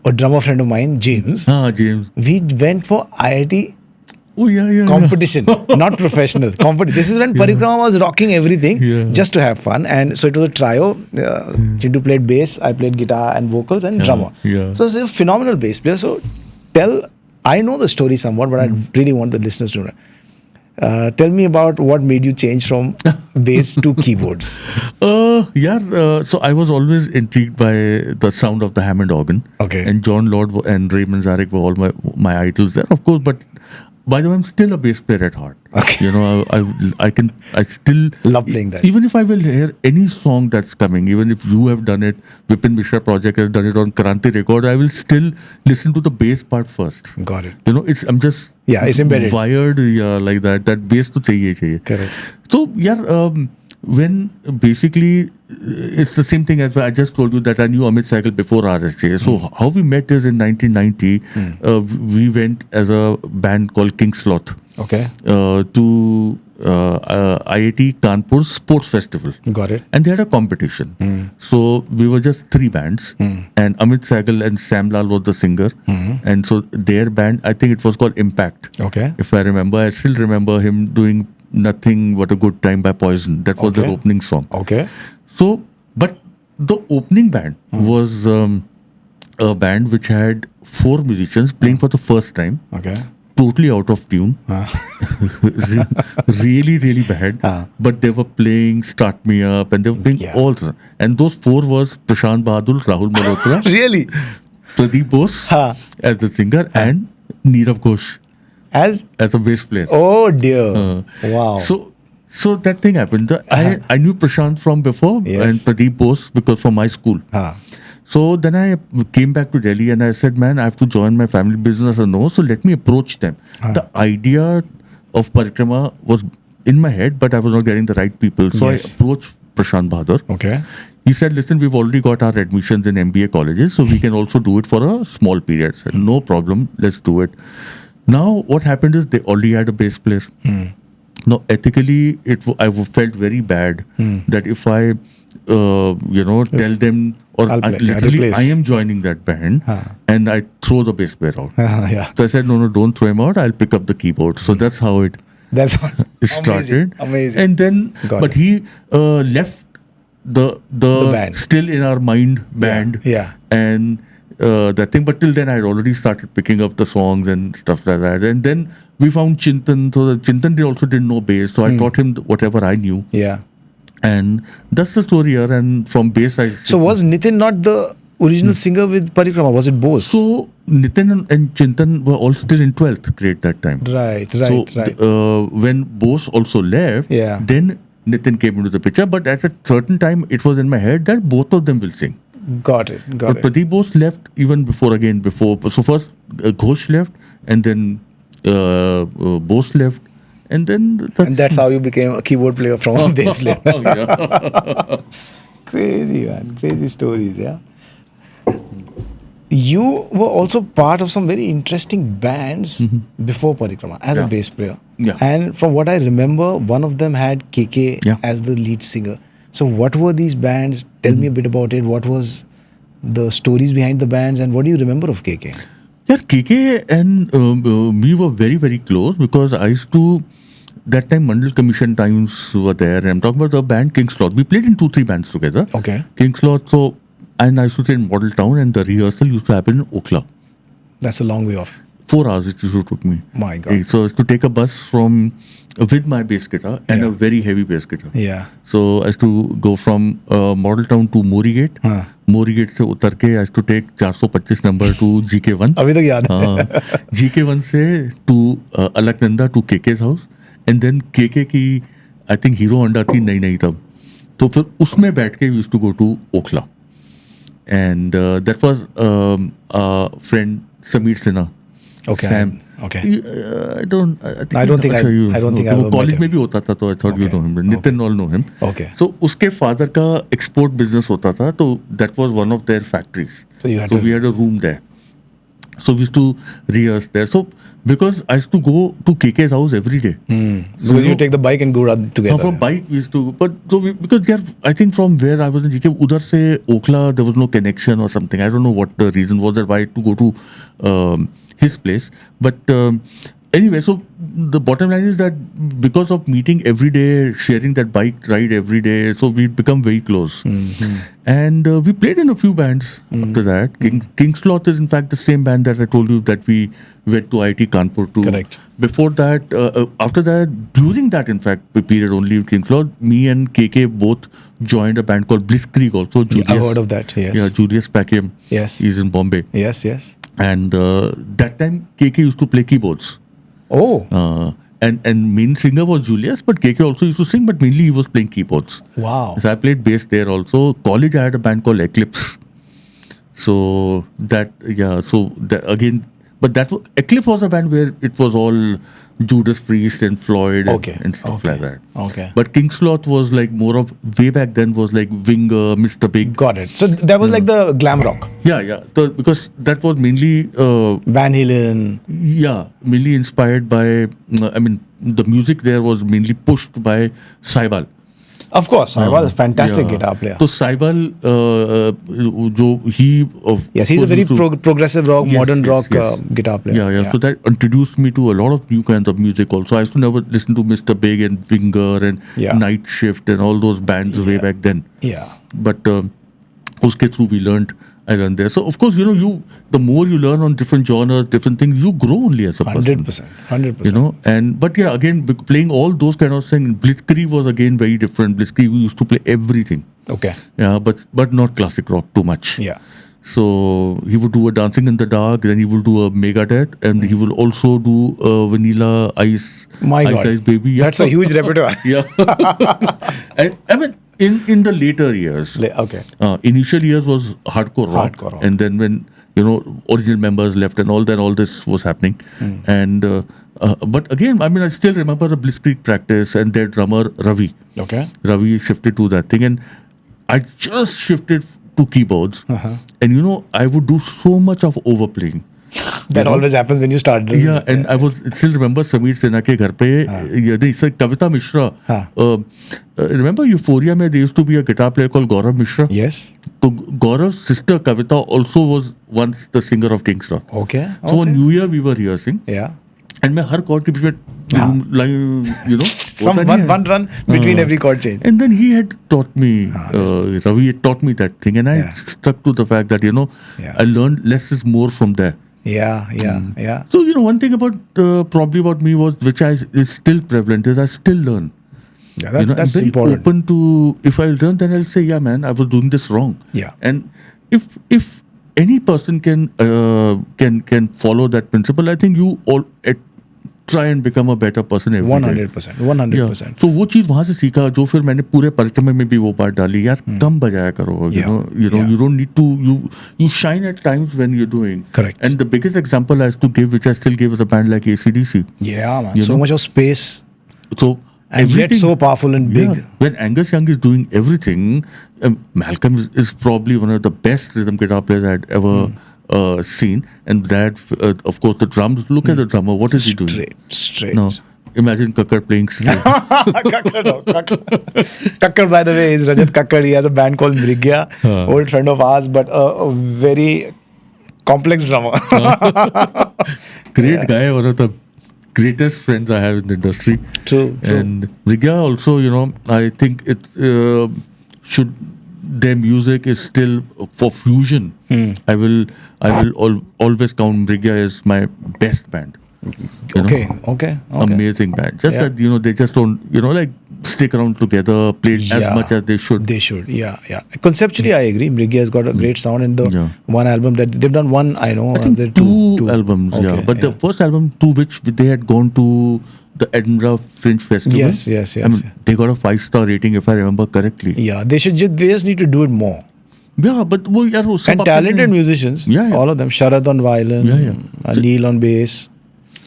a drummer friend of mine, James, James. we went for IIT Oh, yeah. competition, not professional competition. This is when Parikrama was rocking everything Yeah. just to have fun, and so it was a trio. Chintu played bass, I played guitar and vocals and drummer. yeah. So it's a phenomenal bass player. So I know the story somewhat, but I really want the listeners to know. Tell me about what made you change from bass to keyboards. So I was always intrigued by the sound of the Hammond organ. Okay. And John Lord and Raymond Zarek were all my idols there, of course. But by the way, I'm still a bass player at heart. Okay. You know, I still Love playing that. Even if I will hear any song that's coming, even if you have done it, Vipin Mishra project has done it on Kranti record, I will still listen to the bass part first. Got it. You know, I'm just Yeah, it's embedded. wired, yeah, like that. That bass to chahiye. Correct. So yeah, when basically it's the same thing as I just told you that I knew Amit Sehgal before RSJ. So how we met is in 1990. We went as a band called King Sloth Okay. to IIT Kanpur Sports Festival. Got it. And they had a competition. So we were just three bands, and Amit Sehgal and Sam Lal was the singer. And so their band, I think it was called Impact. Okay. If I remember, I still remember him doing Nothing But a Good Time by Poison. That was their Okay. opening song. Okay. So, but the opening band was a band which had four musicians playing for the first time, Okay. totally out of tune, really, really bad. But they were playing Start Me Up and they were playing Yeah. all. And those four was Prashant Bahadur, Rahul Malhotra, Really? Pradeep Bose Huh. as the singer, and Neerav Ghosh As? as a bass player. Oh dear. Wow. So that thing happened. I knew Prashant from before Yes. and Pradeep Bose because from my school. Huh. So then I came back to Delhi and I said, man, I have to join my family business or no, so let me approach them. The idea of Parikrama was in my head, but I was not getting the right people. So Yes. I approached Prashant Bahadur. Okay. He said, listen, we've already got our admissions in MBA colleges, so we can also do it for a small period. I said, no problem, let's do it. Now, what happened is they already had a bass player. Now, ethically, I felt very bad that if I, tell them, or I'll play, literally, replace. I am joining that band, and I throw the bass player out. Yeah. So I said, no, don't throw him out. I'll pick up the keyboard. So that's how it That's started. Amazing. And then, Got but it. he left the band. still in our mind band. Yeah. And that thing. But till then, I had already started picking up the songs and stuff like that. And then we found Chintan. So Chintan also didn't know bass. So I taught him whatever I knew. Yeah. And that's the story here. And from bass, So was Nitin not the original singer with Parikrama? Was it Bose? So Nitin and Chintan were all still in 12th grade that time. Right. So when Bose also left, Yeah. then Nitin came into the picture. But at a certain time, it was in my head that both of them will sing. Got it. But Pradeep Bose left even before. So first Ghosh left, and then Bose left, and then And that's how you became a keyboard player from a bass player. Yeah. Crazy, man. Crazy stories, yeah. You were also part of some very interesting bands before Parikrama as a Yeah. bass player. Yeah. And from what I remember, one of them had KK Yeah. as the lead singer. So what were these bands? Tell me a bit about it. What was the stories behind the bands and what do you remember of KK? Yeah, KK and me were very, very close because I used to, that time Mandal Commission times were there. I'm talking about the band King Sloth. We played in 2-3 bands together. Okay. King Sloth, so, and I used to stay in Model Town and the rehearsal used to happen in Okhla. That's a long way off. 4 hours it used to took me. My God. So I used to take a bus from, with my bass guitar and Yeah. a very heavy bass guitar. Yeah. So I used to go from Model Town to Mori Gate. हाँ. Mori Gate से उतर के I used to take 425 number to GK1. अभी तक याद है. हाँ, GK1 से to Alaknanda to KK's house. And then KK की I think Hero Honda थी नई तब. तो फिर उसमें बैठ के we used to go to Okhla. And that was friend Sameer Sinha. Okay. Sam. Okay. I don't think I don't think I ever met college him. में भी होता था तो I thought you Okay. know him. Nitin all know him. Okay. So उसके father का export business होता था तो that was one of their factories. So you had So to- we had a room there. So we used to rehearse there. So because I used to go to KK's house every day. Because you take the bike and go run together. From bike we used to, but so because there, I think from where I was in GK, udhar se Okhla there was no connection or something. I don't know what the reason was that why I had to go to his place. But anyway, so the bottom line is that because of meeting every day, sharing that bike ride every day, so we'd become very close. And we played in a few bands after that. King Sloth is in fact the same band that I told you that we went to IIT Kanpur to. Correct. Before that, after that, during that in fact period only in King Sloth, me and KK both joined a band called Blitzkrieg also. Julius, I've heard of that, yes. Yeah, Julius Packham. Yes. He's in Bombay. Yes, yes. And that time KK used to play keyboards. Oh. and main singer was Julius, but KK also used to sing, but mainly he was playing keyboards. Wow. So I played bass there also. College I had a band called Eclipse. So that again, but Eclipse was a band where it was all Judas Priest and Floyd and stuff like that. Okay. But King Sloth was like more of way back then was like Winger, Mr. Big. Got it. So that was like the glam rock. Yeah. So because that was mainly Van Halen. Yeah, mainly inspired by. The music there was mainly pushed by Saibal. Of course, Saibal is a fantastic guitar player. So Saibal, yes, he's a very progressive rock, modern rock guitar player. Yeah. So that introduced me to a lot of new kinds of music also. I used to never listen to Mr. Big and Winger and Night Shift and all those bands way back then. Yeah. But uske through I learned there. So of course, the more you learn on different genres, different things, you grow only as a person. 100%. But yeah, again, playing all those kind of things, Blitzkrieg was again very different. Blitzkrieg, we used to play everything. Okay. Yeah, but not classic rock too much. Yeah. So he would do a Dancing in the Dark, then he will do a Megadeth, and he will also do a Vanilla Ice. My God. Ice Baby. Yeah. That's a huge repertoire. Yeah. And I mean, in the later years, initial years was hardcore rock. And then when original members left and all this was happening, and but again, I mean, I still remember the Blitzkrieg practice and their drummer Ravi. Okay. Ravi shifted to that thing, and I just shifted to keyboards, and I would do so much of overplaying. That always happens when you start doing it. And I still remember Sameer Sinha ke ghar pe, it's like Kavita Mishra. Remember Euphoria mein there used to be a guitar player called Gaurav Mishra? Yes. So Gaurav's sister Kavita also was once the singer of King's Rock. Okay. So on New Year we were rehearsing. Yeah. And मैं हर chord के बीच में one run between every chord change. And then he had taught me, Ravi had taught me that thing, and I stuck to the fact that I learned less is more from there. Yeah. So one thing about probably about me was which is still prevalent is I still learn. Yeah, that's I'm very important. open to if I learn, then I'll say, yeah, man, I was doing this wrong. Yeah. And if any person can follow that principle, I think you all try and become a better person every 100%. 100%. So वो चीज वहाँ से सीखा जो फिर मैंने पूरे परिक्रमा में भी वो बात डाली यार कम बजाया करो you don't need to you shine at times when you're doing. Correct. And the biggest example I used to give, which I still give, is a band like AC/DC. Yeah, man. So much of space. So and yet so powerful and big. When Angus Young is doing everything, Malcolm is probably one of the best rhythm guitar players I'd ever seen. And that, of course, the drums. Look at the drummer. What is he doing? Straight. No. Imagine Kakkar playing straight. Kakkar, by the way, is Rajat Kakkar. He has a band called Mrigya, old friend of ours, but a very complex drummer. Great guy, one of the greatest friends I have in the industry. True. And Mrigya also, I think it should. Their music is still for fusion. I will always count Mrigya as my best band. Okay. Amazing band. Just that they just don't like stick around together, play as much as they should. They should. Yeah. Conceptually, I agree. Mrigya has got a great sound, and the one album that they've done one, I know. I think two albums. Okay, but the first album to which they had gone to the Edinburgh Fringe Festival. Yes. I mean, they got a 5-star rating if I remember correctly. Yeah, they just need to do it more. Yeah, but and talented musicians. Yeah. All of them. Sharad on violin. Anil on bass.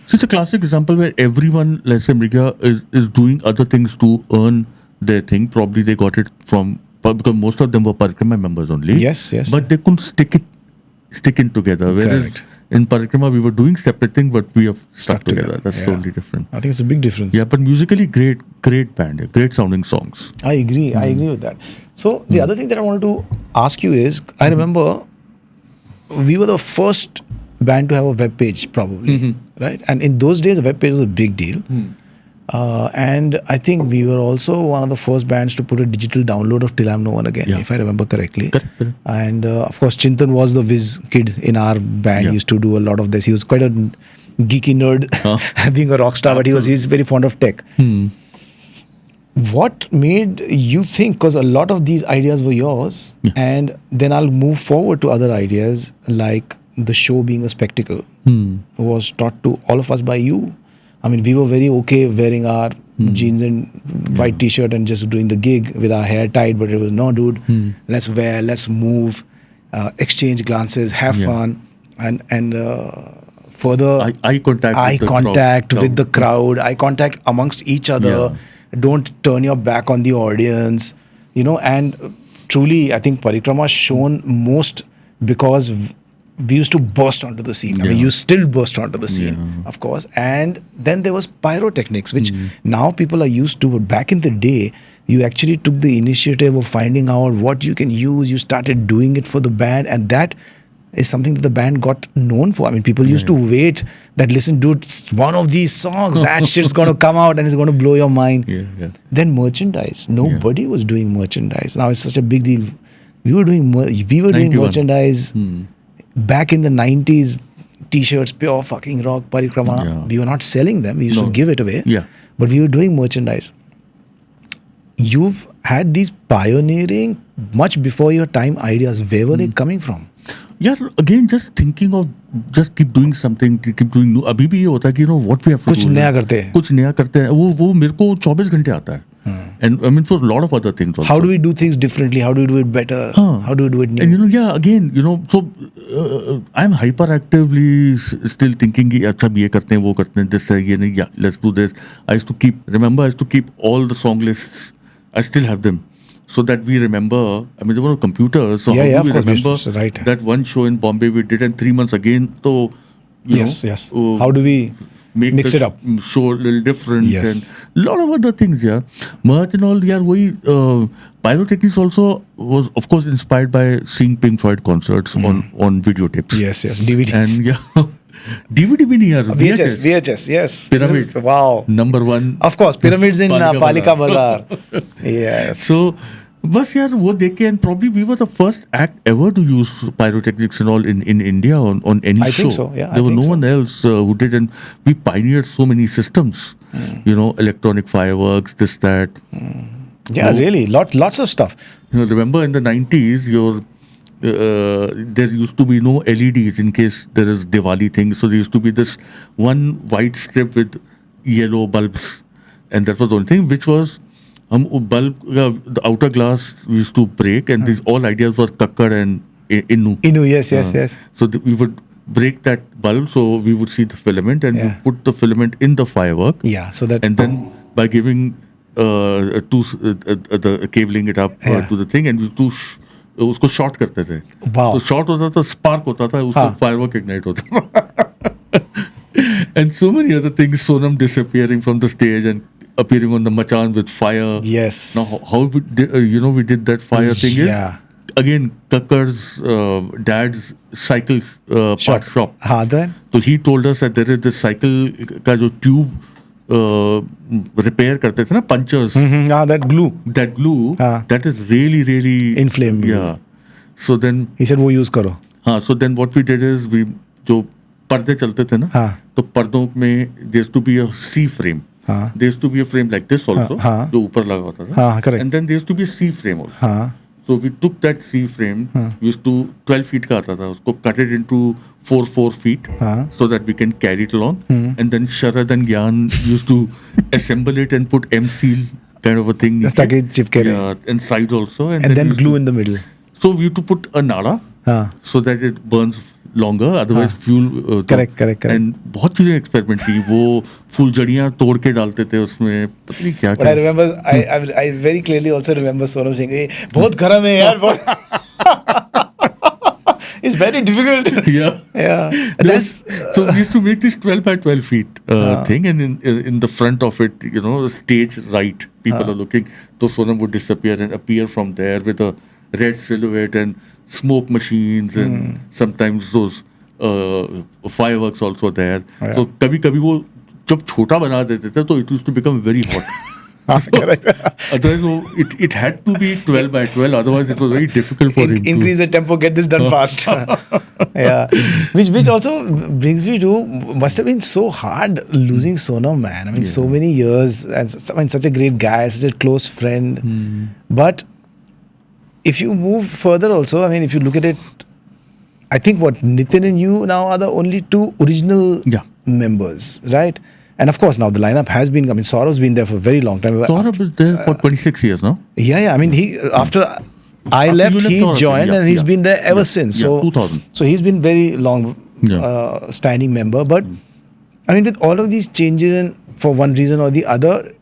So it's a classic example where everyone, let's say Mrigya, is doing other things to earn their thing. Probably they got it from because most of them were Parikrama members only. Yes. But they couldn't stick in together. Whereas Correct. In Parikrama, we were doing separate things, but we have stuck together. That's totally different. I think it's a big difference. Yeah, but musically, great band, great sounding songs. I agree with that. So the other thing that I wanted to ask you is, I remember we were the first band to have a web page, probably, right? And in those days, a web page was a big deal. And I think we were also one of the first bands to put a digital download of Till I'm No One Again, if I remember correctly. Correct. And of course, Chintan was the whiz kid in our band. He used to do a lot of this. He was quite a geeky nerd, being a rock star, but he's very fond of tech. What made you think, because a lot of these ideas were yours, and then I'll move forward to other ideas like the show being a spectacle was taught to all of us by you. I mean, we were very okay wearing our jeans and white t-shirt and just doing the gig with our hair tied, but it was no, dude. Let's wear, let's move, exchange glances, have fun, and further Eye contact. eye with the contact crowd. with the crowd, eye contact amongst each other. Yeah. Don't turn your back on the audience, and truly, I think Parikrama shown most because we used to burst onto the scene. I mean, Yeah. you still burst onto the scene, Yeah. of course. And then there was pyrotechnics, which now people are used to. But back in the day, you actually took the initiative of finding out what you can use. You started doing it for the band, and that is something that the band got known for. I mean, people used to wait that, listen, dude, it's one of these songs, that shit's going to come out and it's going to blow your mind. Yeah. Then merchandise. Nobody was doing merchandise. Now it's such a big deal. We were doing 91. merchandise back in the 90s. T-shirts, pure fucking rock, Parikrama. Yeah. We were not selling them. We used to No. give it away. Yeah. But we were doing merchandise. You've had these pioneering much before your time ideas. Where were they coming from? Yeah, again, just thinking of just keep doing something, keep doing new. अभी भी ये होता है कि what we have to कुछ do. नया करते हैं. कुछ नया करते हैं. वो मेरे को 24 घंटे आता है. And I mean for a lot of other things also. How do we do things differently? How do we do it better? How do we do it new? And again, so I'm hyperactively still thinking कि अच्छा ये करते हैं, वो करते हैं, this है, ये नहीं, yeah, let's do this. I used to keep all the song lists. I still have them. So that we remember, I mean, there were computers, so how do we of course, remember right. that one show in Bombay we did, and 3 months again, so, Yes. How do we make mix the it up? show a little different, Yes. and a lot of other things, yeah. Merch and all, yeah, pyrotechnics also was, of course, inspired by seeing Pink Floyd concerts on videotapes. Yes, DVDs. And yeah, DVD bhi nahi yaar, VHS, yes. Pyramid. Wow. Number 1. Of course, pyramids in Palika Palika Bazaar. Yes. So, बस यार वो देख के, and probably we were the first act ever to use pyrotechnics and all in India on any I show. think so, yeah, I There was think no so. one else who did, and we pioneered so many systems. Electronic fireworks, this, that. Yeah, really. Lots of stuff. Remember in the 90s, there used to be no LEDs in case there is Diwali thing. So there used to be this one white strip with yellow bulbs, and that was the only thing, which was the outer glass we used to break, and these all ideas were kakkad and innu. Yes. So we would break that bulb, so we would see the filament, and we put the filament in the firework. Yeah, so that. And then by giving the cabling it up to the thing, and we उसको short करते थे. Wow. तो short होता था, spark होता था, उससे firework ignite होता था. And so many other things, Sonam disappearing from the stage and appearing on the machan with fire. Yes. Now how we did that fire thing is, again, Kakkar's dad's cycle part shop. Then? So he told us that there is this cycle का जो tube repair करते थे ना, punchers. That glue. That glue, that is really, really inflammable. Yeah. So then he said, वो use करो. So then what we did is, जो पर्दे चलते थे ना, तो पर्दों में there used to be a C frame. There used to be a frame like this also, जो ऊपर लगा होता था. Correct. And then there used to be a C frame also. So we took that C frame, used to 12 feet का आता था, उसको cut it into 4 feet, so that we can carry it along. And then Sharad and Gyan used to assemble it and put M seal kind of a thing. ताकि चिपके रहे. Yeah, and sides also. And then glue in the middle. So we used to put a nada, so that it burns longer, otherwise fuel. Correct. And बहुत चीजें experiment की, वो फूलझड़ियाँ तोड़ के डालते थे उसमें, पता नहीं क्या. But I remember, I very clearly also remember Sonam saying, "Hey, बहुत गरम है यार." It's very difficult. Yeah. So we used to make this 12 by 12 feet thing, and in the front of it, stage right, people are looking. So Sonam would disappear and appear from there with a red silhouette and smoke machines, and sometimes those fireworks also there. So कभी-कभी वो जब छोटा बना देते थे, तो it used to become very hot. Otherwise, it had to be 12 by 12. Otherwise, it was very difficult for him. Increase the tempo, get this done fast. Yeah, which also brings me to, must have been so hard losing Sonam, man. I mean, so many years, and such a great guy, such a close friend. But if you move further, also, I mean, if you look at it, I think what Nitin and you now are the only two original members, right? And of course, now the lineup has been. I mean, Saurav's been there for a very long time. Saurabh is there for 26 years now. Yeah. I mean, he after I After left, you left, he Saurabh, joined, yeah, and he's yeah. been there ever Yeah, since. yeah, So 2000. So he's been very long Yeah. standing member. But I mean, with all of these changes, and for one reason or the other,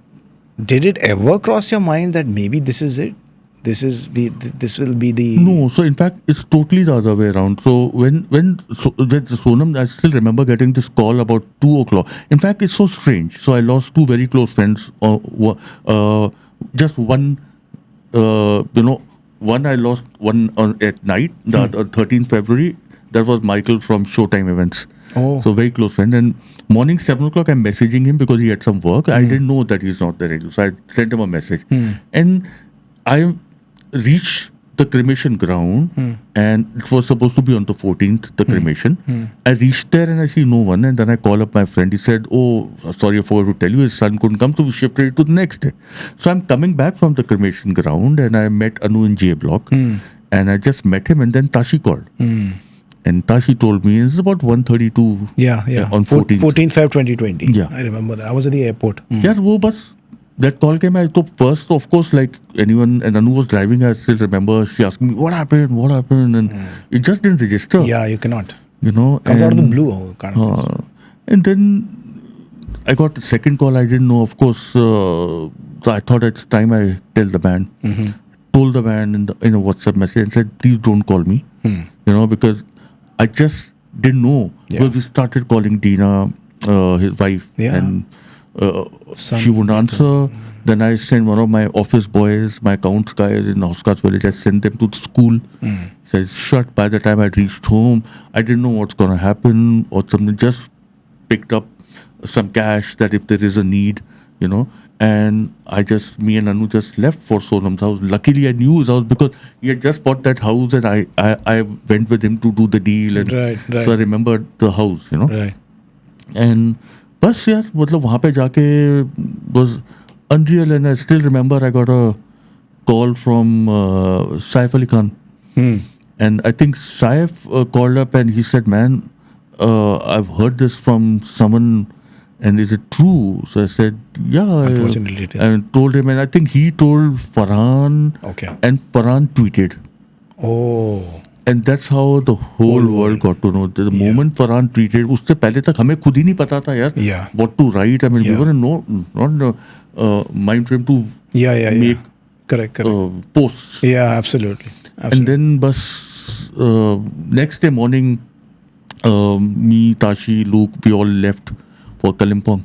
did it ever cross your mind that maybe this is it? This will be the No, so in fact, it's totally the other way around. So when with Sonam, I still remember getting this call about 2 o'clock. In fact, it's so strange. So I lost two very close friends. Just one, one I lost one at night, the other 13th February. That was Michael from Showtime Events. Oh. So very close friend. And morning 7 o'clock, I'm messaging him because he had some work. I didn't know that he's not there. So I sent him a message. And I reached the cremation ground, and it was supposed to be on the 14th, the cremation. I reached there and I see no one, and then I call up my friend. He said, "Oh, sorry, I forgot to tell you, his son couldn't come, so we shifted it to the next day." So I'm coming back from the cremation ground, and I met Anu in J Block, and I just met him, and then Tashi called. And Tashi told me it's about 1:32 on 14th. 14th Feb 2020. Yeah. I remember that. I was at the airport. Yeah, wo bas that call came. I thought first, of course, like anyone, and Anu was driving. I still remember she asking me, "What happened? What happened?" And it just didn't register. Yeah, you cannot. Comes out of the blue, kind of. And then I got a second call. I didn't know, of course. So I thought it's time I tell the band. Told the band in a WhatsApp message and said, "Please don't call me." Because I just didn't know. Because we started calling Dina, his wife, and she wouldn't answer. Then I sent one of my office boys, my accounts guys in Oscar's village. I sent them to the school. Said shut. By the time I reached home, I didn't know what's gonna happen or something. Just picked up some cash that if there is a need, and me and Anu just left for Sonam's house. Luckily, I knew his house because he had just bought that house, and I went with him to do the deal, and Right. so I remembered the house, Right. And बस यार मतलब वहाँ पे जाके was unreal, and I still remember I got a call from Saif Ali Khan, and I think Saif called up and he said, "Man, I've heard this from someone, and is it true?" So I said, "Yeah." Unfortunately, it is. And told him, and I think he told Farhan, Okay. and Farhan tweeted. Oh. And that's how the whole world got to know. The moment Farhan tweeted, उससे पहले तक हमें खुद ही नहीं पता था यार Yeah. what to write. I mean, we were not mind frame to make Correct. posts. Yeah, absolutely. And then next day morning, me, Tashi, Luke, we all left for Kalimpong.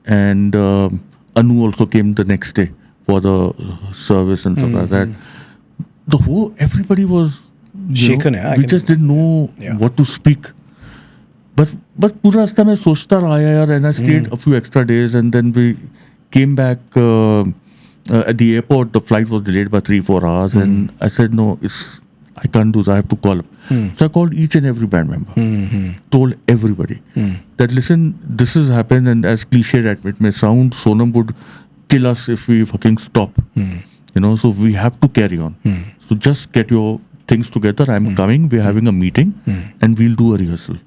And Anu also came the next day for the service and stuff like that. Everybody was Shaken, we just didn't know what to speak. But पूरा रास्ता मैं सोचता रहा यार, and I stayed a few extra days, and then we came back at the airport. The flight was delayed by 3-4 hours, and I said, "No, I can't do that. I have to call up." So I called each and every band member, told everybody that, "Listen, this has happened, and as cliche as it may sound, Sonam would kill us if we fucking stop. So we have to carry on. So just get your things together. I'm coming. We're having a meeting, and we'll do a rehearsal."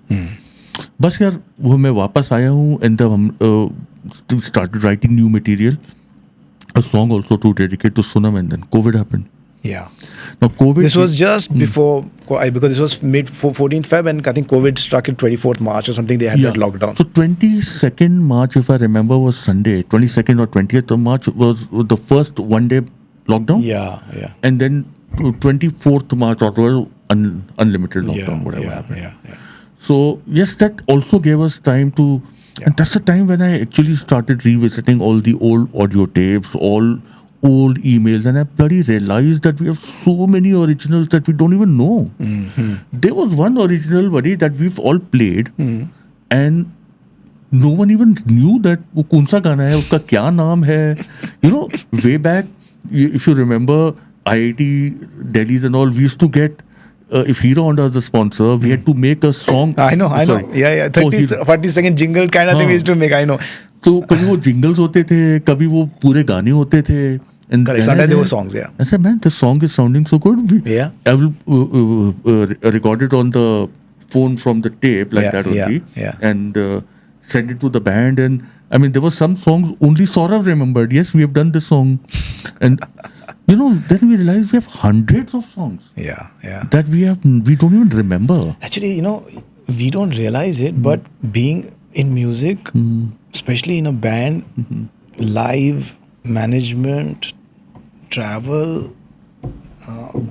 बस यार वो मैं वापस आया हूँ, and then हम started writing new material, a song also to dedicate to Sonam, and then COVID happened. Yeah. Now COVID. This was just before, because this was mid 14th Feb, and I think COVID struck at 24th March or something. They had that lockdown. So 22nd March, if I remember, was Sunday. 22nd or 20th of March was the first one-day lockdown. Yeah. And then 24th March was unlimited lockdown, whatever happened. Yeah. So yes, that also gave us time to, and that's the time when I actually started revisiting all the old audio tapes, all old emails, and I bloody realized that we have so many originals that we don't even know. There was one original, buddy, that we've all played, and no one even knew that वो कौन सा गाना है, उसका क्या नाम है. Way back, if you remember, IIT Delhi's and all, we used to get, if Hero Honda was the sponsor, we had to make a song. I know. Yeah. 40-second jingle kind of thing we used to make. I know. तो कभी वो jingles होते थे, कभी वो पूरे गाने होते थे. And sometimes they were songs, yeah. I said, "Man, this song is sounding so good." I will record it on the phone from the tape like that only, yeah. and send it to the band, and I mean, there were some songs only Saurav remembered. Yes, we have done this song, and then we realized we have hundreds of songs Yeah, yeah. that we don't even remember. Actually, we don't realize it, but being in music, especially in a band, live management, travel,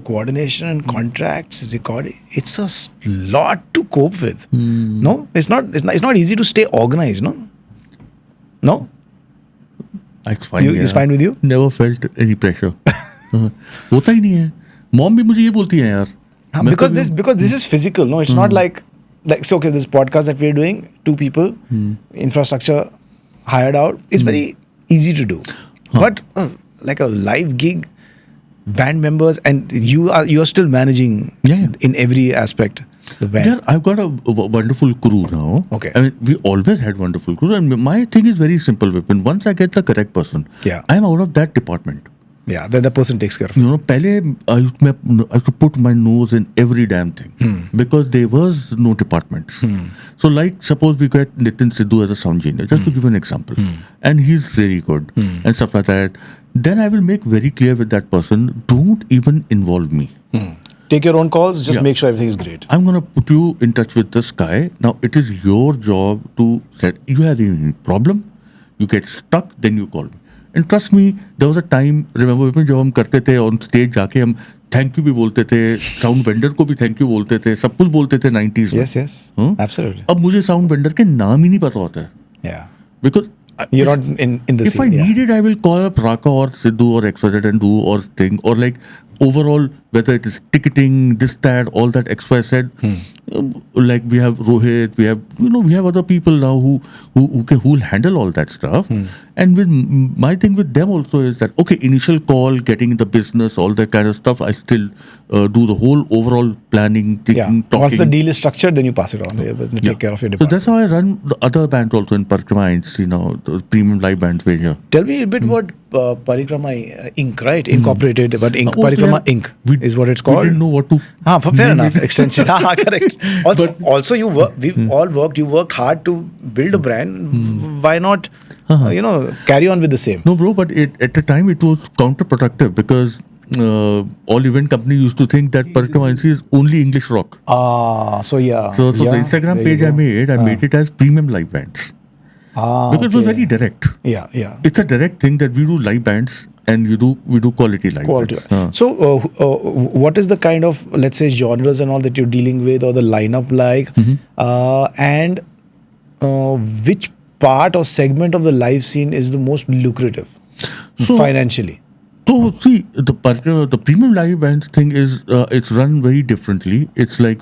coordination and contracts, recording, it's a lot to cope with. No, it's not easy to stay organized. No, It's fine. It's fine with you. Never felt any pressure. होता ही नहीं है. Mom भी मुझे ये बोलती है यार. Because this is physical. No, it's not like so. Okay, this podcast that we're doing, 2 people, infrastructure hired out. It's very easy to do, but like a live gig, band members, and you are still managing in every aspect the band. Yeah, I've got a wonderful crew now. Okay. I mean, we always had wonderful crew, and my thing is very simple, Vipin. Once I get the correct person, I'm out of that department. Yeah, then the person takes care of it. पहले I used to put my nose in every damn thing because there was no departments. So like suppose we get Nitin Sidhu as a sound engineer, just to give an example, and he's really good and stuff like that. Then I will make very clear with that person, don't even involve me. Take your own calls, just make sure everything is great. I'm going to put you in touch with this guy. Now it is your job to set, you have any problem, you get stuck, then you call me. And trust me, there was a time, remember जब हम करते थे on stage जाके हम thank you भी बोलते थे, sound vendor को भी thank you बोलते थे, सब कुछ बोलते थे 90s में. Yes, absolutely. अब मुझे sound vendor के नाम ही नहीं पता होता है. Yeah. Because you're not in the if scene. I need it, I will call up Raka or Sidhu or XYZ and do or thing or like overall whether it is ticketing, this, that, all that XYZ. Like we have Rohit, we have other people now who will handle all that stuff. And with my thing with them also is that okay, initial call, getting the business, all that kind of stuff. I still do the whole overall planning, thinking, talking. Once the deal is structured, then you pass it on. Take care of your department. So that's how I run the other bands also in Parikrama, the premium live bands where here. Tell me a bit about Parikrama Inc., right? Incorporated, but Parikrama Inc. is what it's called. We didn't know what to. Fair enough. Extension. Correct. Also, we've all worked. You worked hard to build a brand. Why not, carry on with the same? No, bro. But at the time it was counterproductive because all event companies used to think that Parikrama is only English rock. So the Instagram page I made it as premium live bands. Because it was very direct. Yeah. It's a direct thing that we do live bands and we do quality live bands. So, what is the kind of, let's say, genres and all that you're dealing with, or the lineup like, and which part or segment of the live scene is the most lucrative financially? So see, the premium live bands thing is it's run very differently. It's like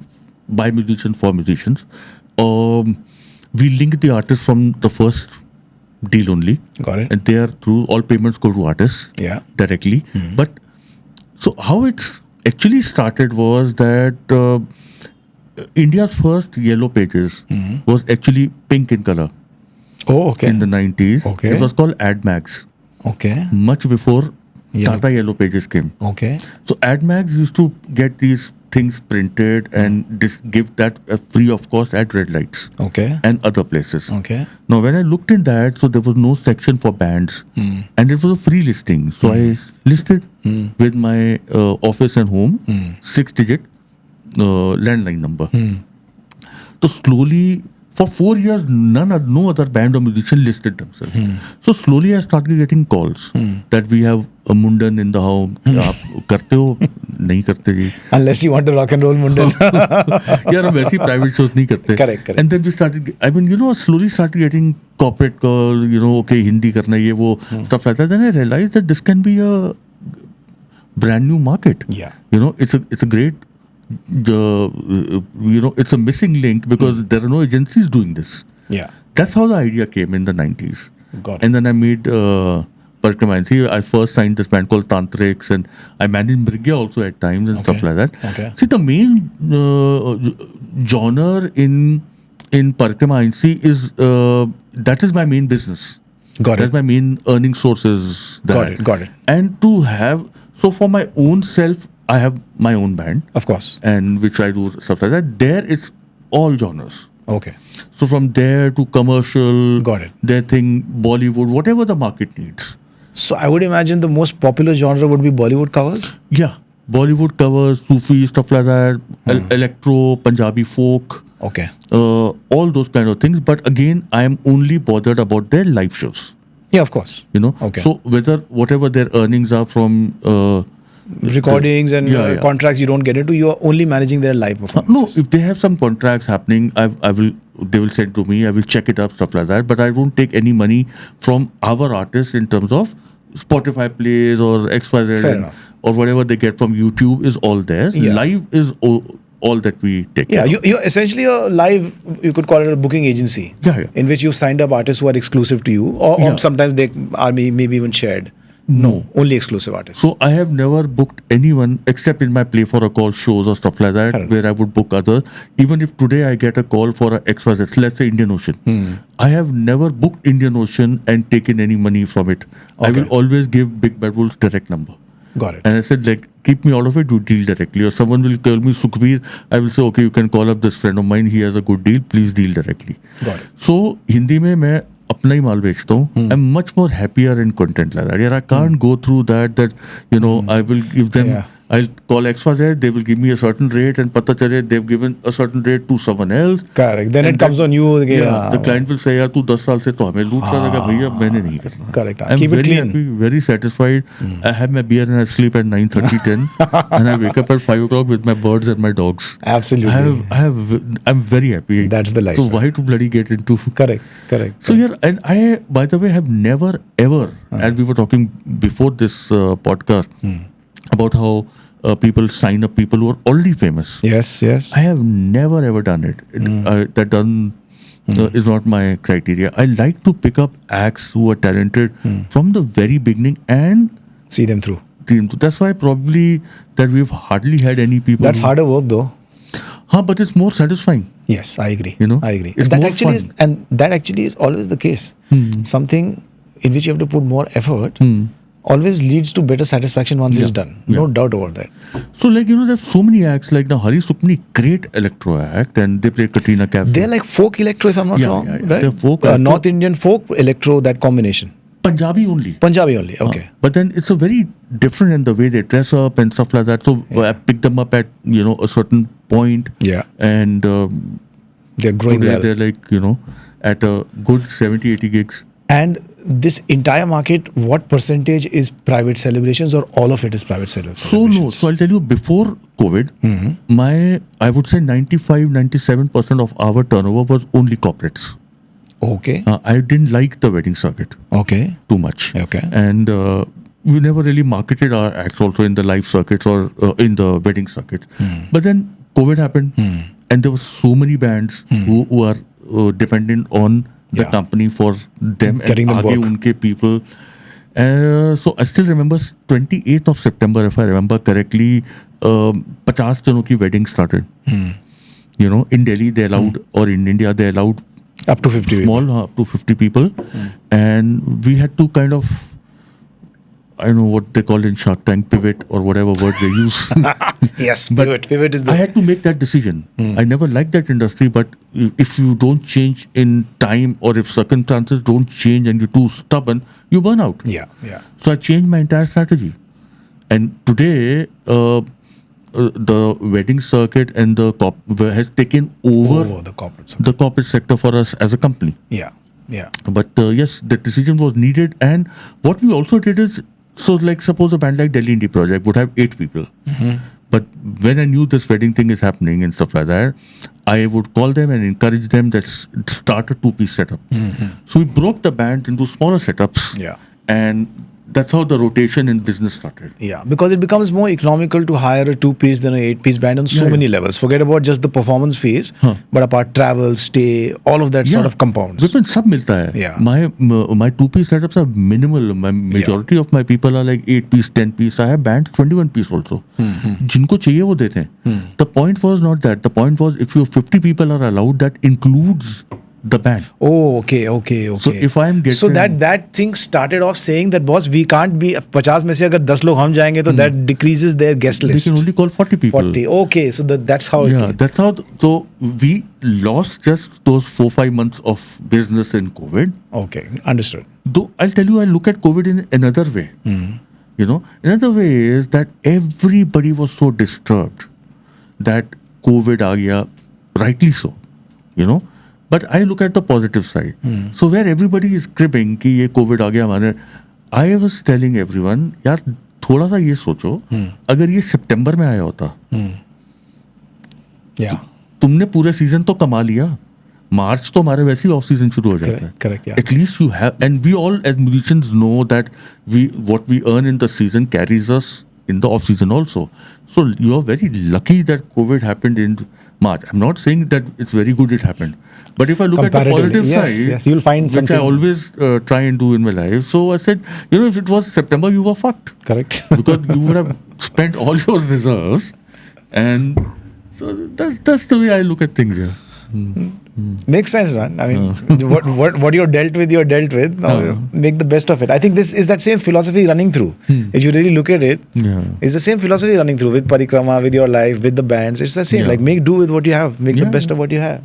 by musicians for musicians. We link the artist from the first deal only. Got it. And they are through, all payments go to artists directly. But so how it's actually started was that India's first yellow pages was actually pink in color. Oh, okay. In the 90s. Okay. It was called Ad Mags. Okay. Much before Tata Yellow Pages came. Okay. So Ad Mags used to get these things printed and give that free of cost at red lights. Okay. And other places. Okay. Now when I looked in that, so there was no section for bands and it was a free listing. So I listed with my office and home 6-digit landline number. So slowly for 4 years, no other band or musician listed themselves. So slowly I started getting calls that we have a mundan in the home. आप करते हो नहीं करते जी. Unless you want to rock and roll mundan. यार हम ऐसी private shows नहीं करते. Correct. And then we started. I mean, slowly started getting corporate call. Okay, Hindi करना ये वो stuff like that. Then I realized that this can be a brand new market. Yeah. It's a great. It's a missing link because there are no agencies doing this. Yeah. That's how the idea came in the 90s. Got it. And then I made Parikrama. See, I first signed this band called Tantrics and I managed Mrigya also at times and stuff like that. Okay. See, the main genre in Parikrama is that is my main business. Got it. That's my main earning sources. Got it. And to have, so for my own self, I have my own band. Of course. And which I do stuff like that. There it's all genres. Okay. So from there to commercial, Got it. their thing, Bollywood, whatever the market needs. So I would imagine the most popular genre would be Bollywood covers. Yeah, Bollywood covers, Sufi, stuff like that, electro, Punjabi folk, Okay. all those kind of things. But again, I am only bothered about their live shows. Yeah, of course. You know, Okay. so whatever their earnings are from Recordings and Yeah. contracts you don't get into. You are only managing their live no, performances. if they have some contracts happening, I will. They will send to me. I will check it up, stuff like that. But I don't take any money from our artists in terms of Spotify plays or XYZ Fair enough. or whatever they get from YouTube is all theirs. Yeah. Live is all that we take. Yeah, care of. you're essentially a live, you could call it a booking agency. Yeah, yeah. In which you've signed up artists who are exclusive to you, or Yeah. sometimes they are maybe even shared. No, only exclusive artists. So I have never booked anyone except in my play for a call shows or stuff like that, Fair enough. where I would book others. Even if today I get a call for a XYZ, let's say Indian Ocean, I have never booked Indian Ocean and taken any money from it. I Okay. will always give Big Bad Wolf's direct number. Got it. And I said, like, keep me out of it, you deal directly. Or someone will call me Sukhbir, I will say, okay, you can call up this friend of mine, he has a good deal, please deal directly. Got it. So, Hindi में मैं अपना ही माल बेचता हूँ. I'm much more happier in content like that. Yeah, I can't go through that, you know, I will give them, Yeah. I'll call XYZ, they will give me a certain rate and pata chale, they've given a certain rate to someone else. Correct. Then And it comes on you. Yeah, the client will say, यार तू 10 साल से तो हमें लूट रहा था, भैया मैंने नहीं करना. Correct. I'm Keep it very clean. happy, very satisfied. I have my beer and I sleep at 9:30, 10, and I wake up at 5 o'clock with my birds and my dogs. Absolutely. I'm very happy. That's the life. So why to bloody get into? Correct. Correct. So yeah, and I, by the way, have never ever, as we were talking before this podcast about how people sign up people who are already famous. Yes. Yes. I have never ever done it. Is not my criteria. I like to pick up acts who are talented from the very beginning and See them through. team. That's why probably that we've hardly had any people. That's harder work, though. But it's more satisfying. Yes, I agree. You know, I agree. it's that more actually fun. is, and that actually is always the case. Something in which you have to put more effort always leads to better satisfaction once it's done. No doubt about that. So like, you know, there's so many acts like now Hari Supni, great electro act, and they play Katrina Kaif. They're like folk electro, if I'm not wrong. yeah. Right? They're folk electro. North Indian folk electro, that combination. Punjabi only. Punjabi only. Okay. But then it's a very different in the way they dress up and stuff like that. So I picked them up at, you know, a certain point. Yeah. And They're growing today well. they're like, you know, at a good 70, 80 gigs. And this entire market, what percentage is private celebrations, or all of it is private celebrations? So no, so I'll tell you, before COVID, I would say 95-97% of our turnover was only corporates. Okay. I didn't like the wedding circuit Okay. too much. Okay. And we never really marketed our acts also in the live circuits or in the wedding circuit. But then COVID happened, and there were so many bands who are dependent on the company for them Getting and them aage work. unke people. So I still remember 28th of September, if I remember correctly, 50 जनों की wedding started. You know, in Delhi they allowed, or in India they allowed Up to 50 people. small, up to 50 people. And we had to kind of, I don't know what they call in Shark Tank, pivot or whatever word they use. Yes, pivot. Pivot is the... I had to make that decision. I never liked that industry, but if you don't change in time, or if circumstances don't change and you're too stubborn, you burn out. Yeah, yeah. So I changed my entire strategy. And today, the wedding circuit and the has taken over the corporate sector. the corporate sector for us as a company. Yeah, yeah. But yes, the decision was needed. And what we also did is, so like suppose a band like Delhi Indie Project would have 8 people. But when I knew this wedding thing is happening and stuff like that, I would call them and encourage them that start a 2-piece setup. So we broke the band into smaller setups. Yeah. And that's how the rotation in business started. Yeah, because it becomes more economical to hire a 2-piece than a 8-piece band on so many levels. Forget about just the performance phase, but apart travel, stay, all of that sort of compounds. Vipin, sab milta hai. Yeah. My 2-piece setups are minimal. My majority of my people are like 8-piece, 10-piece. I have bands 21-piece also. Jinko chahiye wo dete hain. The point was not that. The point was, if you 50 people are allowed, that includes the band. Oh, okay. So if I'm getting... So that thing started off saying that, boss, we can't be 50 में से अगर 10 लोग हम जाएंगे तो that decreases their guest list. They can only call 40 people. 40. Okay, so that's how it is. That's how. So we lost just those 4-5 months of business in COVID. Okay, understood. Though I'll tell you, I look at COVID in another way. You know, another way is that everybody was so disturbed that COVID aa gaya, rightly so. You know, but I look at the positive side. So where everybody is cribbing कि ये COVID आ गया हमारे, I was telling everyone, यार थोड़ा सा ये सोचो, अगर ये सितंबर में आया होता, तुमने पूरे सीजन तो कमा लिया, मार्च तो हमारे वैसे ही ऑफ सीजन शुरू हो जाता है. Correct, yeah. At least you have, and we all as musicians know that what we earn in the season carries us in the off season also. So you are very lucky that COVID happened in March. I'm not saying that it's very good it happened, but if I look at the positive side, you'll find which something. I always try and do in my life. So I said, you know, if it was September, you were fucked. Correct. Because you would have spent all your reserves, and so that's the way I look at things here. Makes sense, man. I mean, what you're dealt with. Now make the best of it. I think this is that same philosophy running through. If you really look at it, it's the same philosophy running through with Parikrama, with your life, with the bands. It's the same. Like make do with what you have. Make the best of what you have.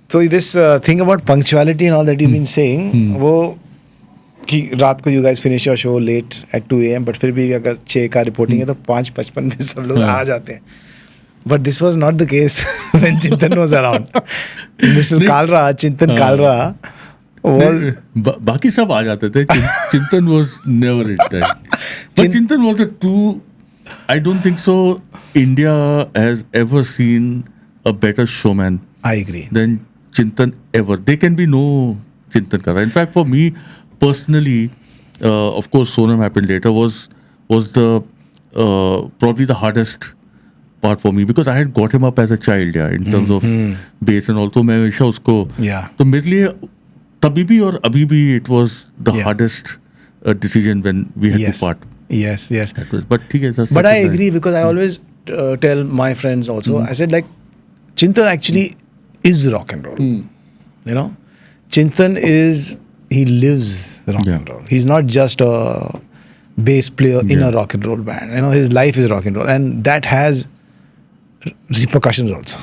So this thing about punctuality and all that you've been saying, वो कि रात को you guys finish your show late at 2 a.m. but फिर भी अगर 6 का reporting है तो 5:55 में सब लोग आ जाते हैं. But this was not the case when Chintan was around. Mr. Kalra, Chintan Kalra was... बाकी सब आ जाते थे. Chintan was never in time. But Chintan was a true... I don't think so India has ever seen a better showman. I agree. Than Chintan ever. There can be no Chintan Kalra. In fact, for me personally, of course, Sonam happened later, was the probably the hardest part for me because I had got him up as a child, in terms of bass and also मैं हमेशा उसको तो मेरे लिए तभी भी और अभी भी it was the hardest decision when we had to part. Yes. But ठीक है. But I agree because I always tell my friends also, I said like Chintan actually is rock and roll. You know, Chintan he lives rock and roll. He's not just a bass player in a rock and roll band. You know, his life is rock and roll, and that has repercussions also.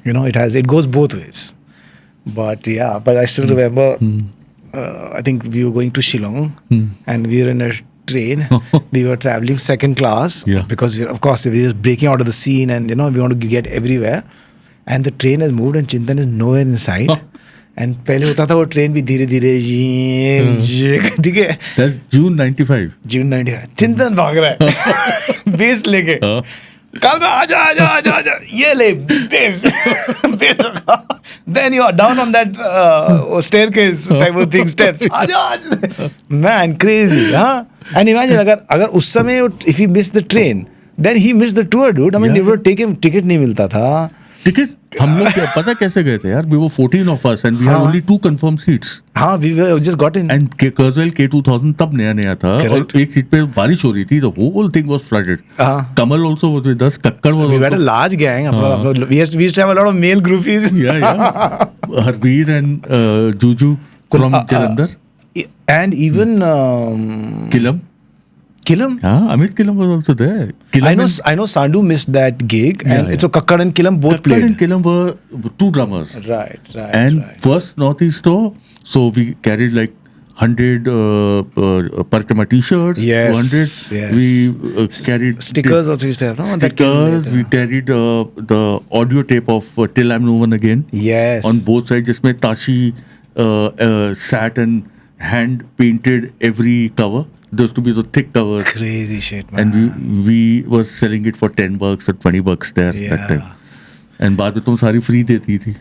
You know, it goes both ways. But I still remember I think we were going to Shillong and we were in a train. We were traveling second class because of course we were breaking out of the scene and you know we want to get everywhere, and the train has moved and Chintan is nowhere in sight. And पहले होता था वो train भी धीरे धीरे ठीक है. That's June 95. चिंतन भाग रहा है बेस लेके. कल आजा ये ले base. Then you are down on that staircase type of thing, steps. आजा man, crazy, huh? And imagine अगर उस समय if he missed the train, then he missed the tour, dude. I mean, if you take him ticket नहीं मिलता था. Ticket हम लोग पता कैसे गए थे यार? We were 14 of us and we had only 2 confirmed seats. we just got in. And Kurzweil K2000 तब नया था और एक सीट पे बारिश हो रही थी. The whole thing was flooded. Kamal also was with us. Kakkad was. We had a large gang. We used to have a lot of male groupies. Harbeer and Juju from Jalandhar. And even Kilam? Amit Kilam was also there. I know Sandu missed that gig. So Kakkad and Kilam both played. Kakkad and Kilam were 2 drummers. Right. And first Northeast tour, so we carried like 100 Parikrama t-shirts. 200. We carried stickers also used to have, no? Stickers. We carried the audio tape of Till I'm No One Again. Yes. On both sides, जिसमें Tashi sat and hand painted every cover. There used to be the thick covers. Crazy shit, man. And we were selling it for $10 or $20 there that time. And बाद में तुम सारी free देती थी.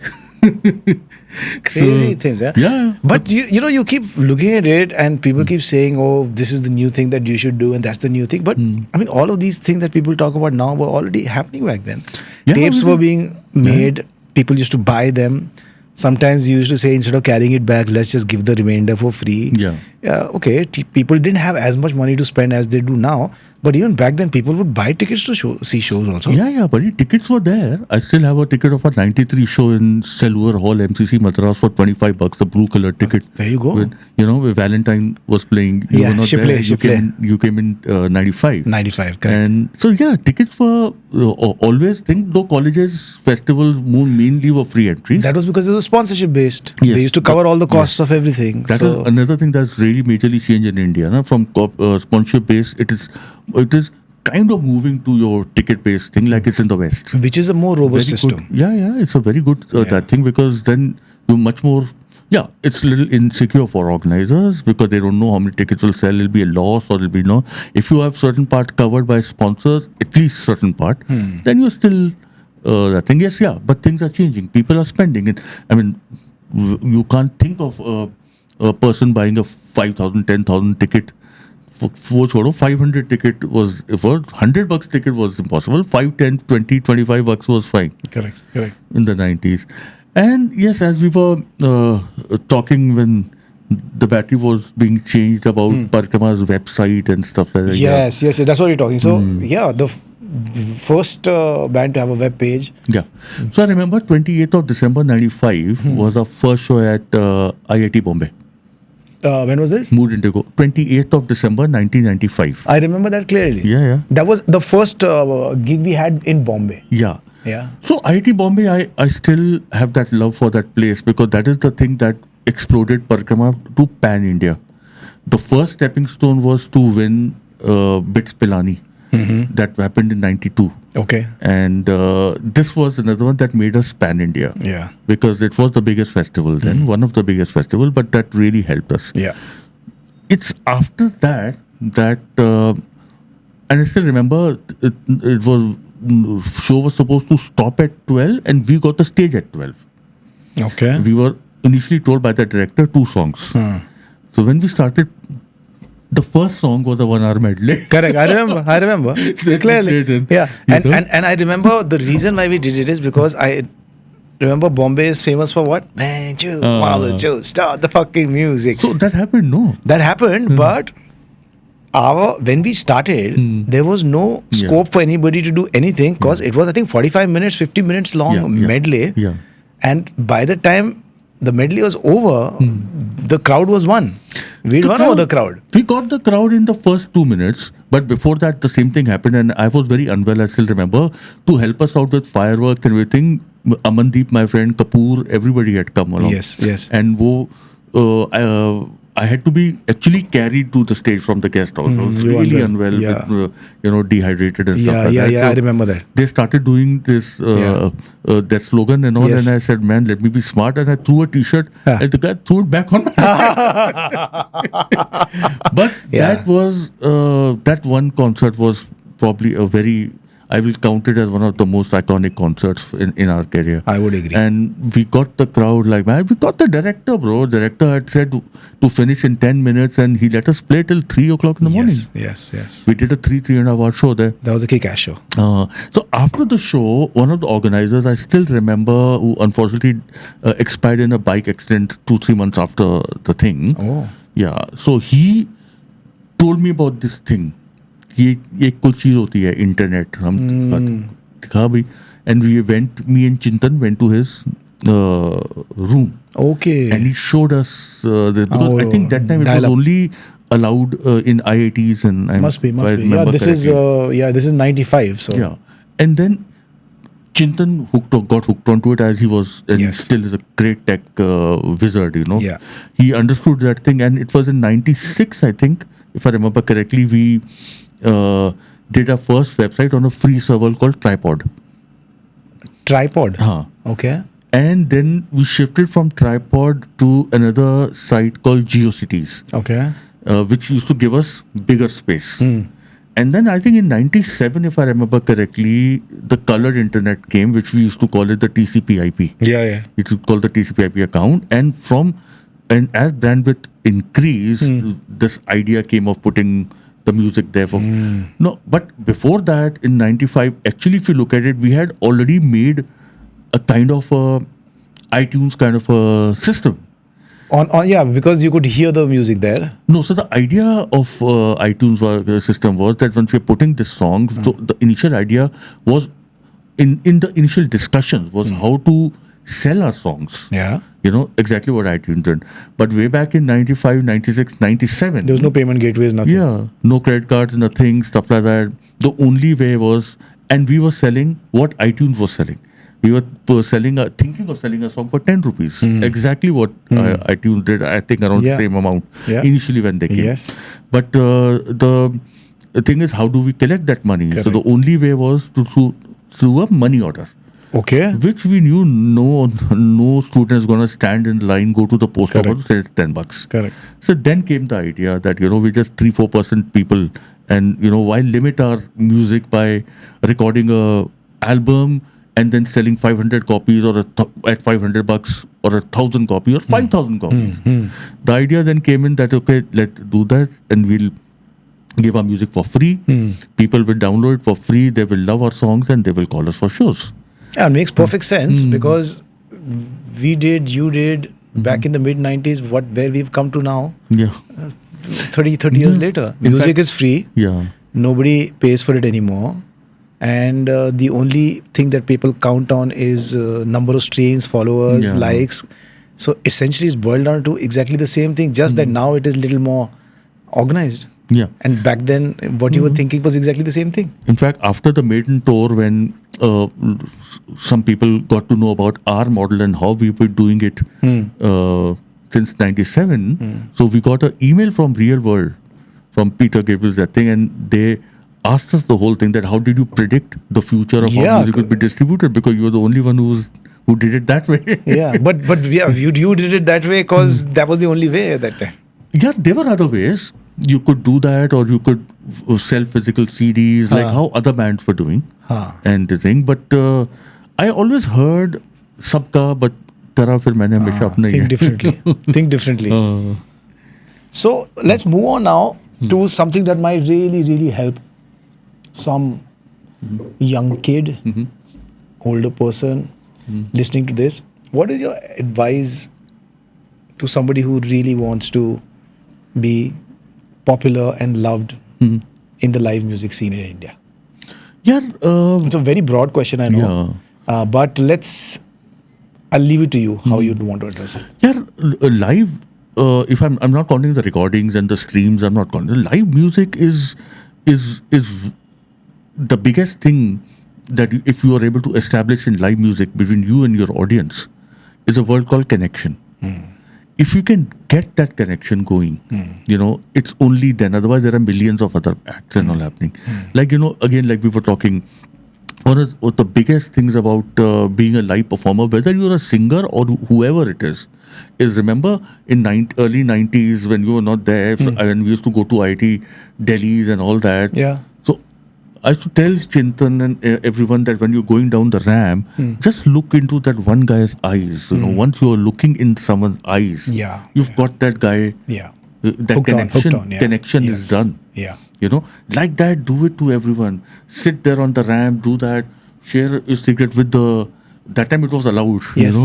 Crazy things, yeah. But you know, you keep looking at it and people keep saying, oh, this is the new thing that you should do and that's the new thing. But I mean, all of these things that people talk about now were already happening back then. Tapes were being made. People used to buy them. Sometimes you used to say, instead of carrying it back, let's just give the remainder for free. Okay, people didn't have as much money to spend as they do now, But even back then, people would buy tickets to see shows also. Yeah, buddy. Tickets were there. I still have a ticket of a 93 show in Selvar Hall, MCC Madras for $25, the blue color ticket. There you go. When, where Valentine was playing. You Yeah, were not Shipley, there. Shipley. You came in 95. 95, correct. And so, yeah, tickets were always, though colleges, festivals, mainly were free entries. That was because it was sponsorship based. Yes, They used to cover all the costs of everything. That is another thing that's really majorly changed in India. No? From sponsorship based, it is kind of moving to your ticket based thing like it's in the West. Which is a more robust Very system. good. Yeah, it's a very good that thing, because then you're much more. Yeah, it's a little insecure for organizers because they don't know how many tickets will sell. It'll be a loss or it'll be no. If you have certain part covered by sponsors, at least certain part, then you're still that thing. Yes, yeah, but things are changing. People are spending it. I mean, you can't think of a person buying a 5,000, 10,000 ticket. For 500 ticket was, for $100 ticket was impossible. 5, 10, 20, $25 was fine. Correct. In the 90s. And yes, as we were talking when the battery was being changed about Parikrama's website and stuff like that. Yes, that's what you're talking. So, the first band to have a web page. Yeah. So I remember 28th of December 95 was our first show at IIT Bombay. When was this? Mood Indigo. 28th of December 1995. I remember that clearly. Yeah. That was the first gig we had in Bombay. Yeah. Yeah. So IIT Bombay, I still have that love for that place because that is the thing that exploded Parikrama to pan India. The first stepping stone was to win Bits Pilani. That happened in 92. Okay. And this was another one that made us pan India. Yeah. Because it was the biggest festival then, one of the biggest festivals, but that really helped us. Yeah. It's after that, and I still remember it was, show was supposed to stop at 12 and we got the stage at 12. Okay. We were initially told by the director 2 songs. So when we started, the first song was a 1 hour medley. Correct. I remember clearly. Yeah. And I remember the reason why we did it is because I remember Bombay is famous for what? Man, Joe, start the fucking music. So that happened, no? That happened, but when we started, there was no scope for anybody to do anything because it was, I think, 45 minutes, 50 minutes long medley. Yeah. And by the time the medley was over, the crowd was won. We won over the crowd. We got the crowd in the first 2 minutes, but before that, the same thing happened, and I was very unwell. I still remember, to help us out with fireworks and everything. Amandeep, my friend, Kapoor, everybody had come along. Yes. And I had to be actually carried to the stage from the guest house. I was really unwell, with, dehydrated and stuff like that. Yeah, I remember that. They started doing this that slogan and all, and I said, "Man, let me be smart," and I threw a T-shirt, and the guy threw it back on my But that was that one concert was probably a very, I will count it as one of the most iconic concerts in our career. I would agree. And we got the crowd like, man, we got the director, bro. Director had said to finish in 10 minutes and he let us play till 3 o'clock in the morning. Yes. We did a 3.5 hour show there. That was a kick-ass show. So after the show, one of the organizers, I still remember, who unfortunately expired in a bike accident 2-3 months after the thing. Oh. Yeah. So he told me about this thing. ये एक कोई चीज होती है internet हम दिखा भाई and me and Chintan went to his room. Okay. And he showed us this, because I think that time it was only allowed in IITs and must be. Yeah, this is 95. So yeah, and then Chintan got hooked onto it, as he was, and he still is a great tech wizard, Yeah. He understood that thing, and it was in 96, I think, if I remember correctly, we did our first website on a free server called Tripod. Okay. And then we shifted from Tripod to another site called GeoCities. Okay. Which used to give us bigger space. And then I think in 97, if I remember correctly, the colored internet came, which we used to call it the TCP/IP. Yeah. It was called the TCP/IP account. And as bandwidth increased, this idea came of putting the music there for no. But before that, in 95, actually, if you look at it, we had already made a kind of a iTunes kind of a system. Yeah, because you could hear the music there. No, so the idea of iTunes system was that once we're putting this song, so the initial idea was in the initial discussions was how to sell our songs. Yeah. You know, exactly what iTunes did. But way back in 95, 96, 97. There was no payment gateways, nothing. Yeah, no credit cards, nothing, stuff like that. The only way was, and we were selling what iTunes was selling. We were selling, thinking of selling a song for 10 rupees. Exactly what iTunes did, I think around the same amount initially when they came. Yes. But the thing is, how do we collect that money? Correct. So the only way was through a money order. Okay. Which we knew no student is going to stand in line, go to the post office to say $10. Correct. So then came the idea that, we just 3-4% people, and, why limit our music by recording a album and then selling 500 copies or at $500 or 1,000 copies or 5,000 copies. The idea then came in that, okay, let's do that and we'll give our music for free. People will download it for free. They will love our songs and they will call us for shows. Yeah, it makes perfect sense because we did, you did back in the mid 90s, where we've come to now. Yeah. 30 years later. Music is free. Yeah. Nobody pays for it anymore. And the only thing that people count on is number of streams, followers, likes. So essentially it's boiled down to exactly the same thing, just that now it is a little more organized. Yeah. And back then what you were thinking was exactly the same thing. In fact, after the maiden tour, when some people got to know about our model and how we were doing it since 97, so we got an email from Real World, from Peter Gabriel's that thing, and they asked us the whole thing that how did you predict the future of how music would be distributed, because you were the only one who did it that way. Yeah, but yeah, you did it that way because that was the only way at that time. Yeah, there were other ways. You could do that, or you could sell physical CDs, like how other bands were doing, and the thing. But I always heard sabka, but kara fir maine hamesha apna hi hai. Think differently. So let's move on now to something that might really, really help some young kid, older person listening to this. What is your advice to somebody who really wants to be popular and loved in the live music scene in India? Yeah, it's a very broad question, I know. Yeah. But I'll leave it to you how you'd want to address it. Yeah, live. If I'm not counting the recordings and the streams, I'm not counting. Live music is the biggest thing that if you are able to establish in live music between you and your audience is a word called connection. If you can get that connection going, it's only then. Otherwise, there are millions of other acts and all happening. Like, again, like we were talking, one of the biggest things about being a live performer, whether you're a singer or whoever it is remember in early 90s when you were not there, and we used to go to IIT Delhi's and all that. Yeah. So I used to tell Chintan and everyone that when you're going down the ramp, just look into that one guy's eyes. Once you're looking in someone's eyes, you've got that guy. Yeah. That connection is done. Yeah. Like that, do it to everyone. Sit there on the ramp, do that. Share your secret with that time it was allowed, Yes.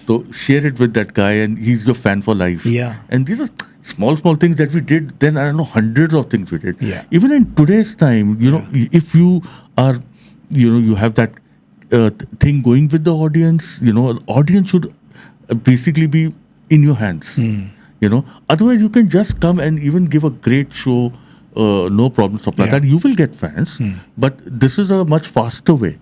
So share it with that guy and he's your fan for life. Yeah. And these are small things that we did. Then, I don't know, hundreds of things we did. Yeah. Even in today's time, if you are, you have that thing going with the audience, the audience should basically be in your hands. Otherwise you can just come and even give a great show, no problem, stuff like that. You will get fans, but this is a much faster way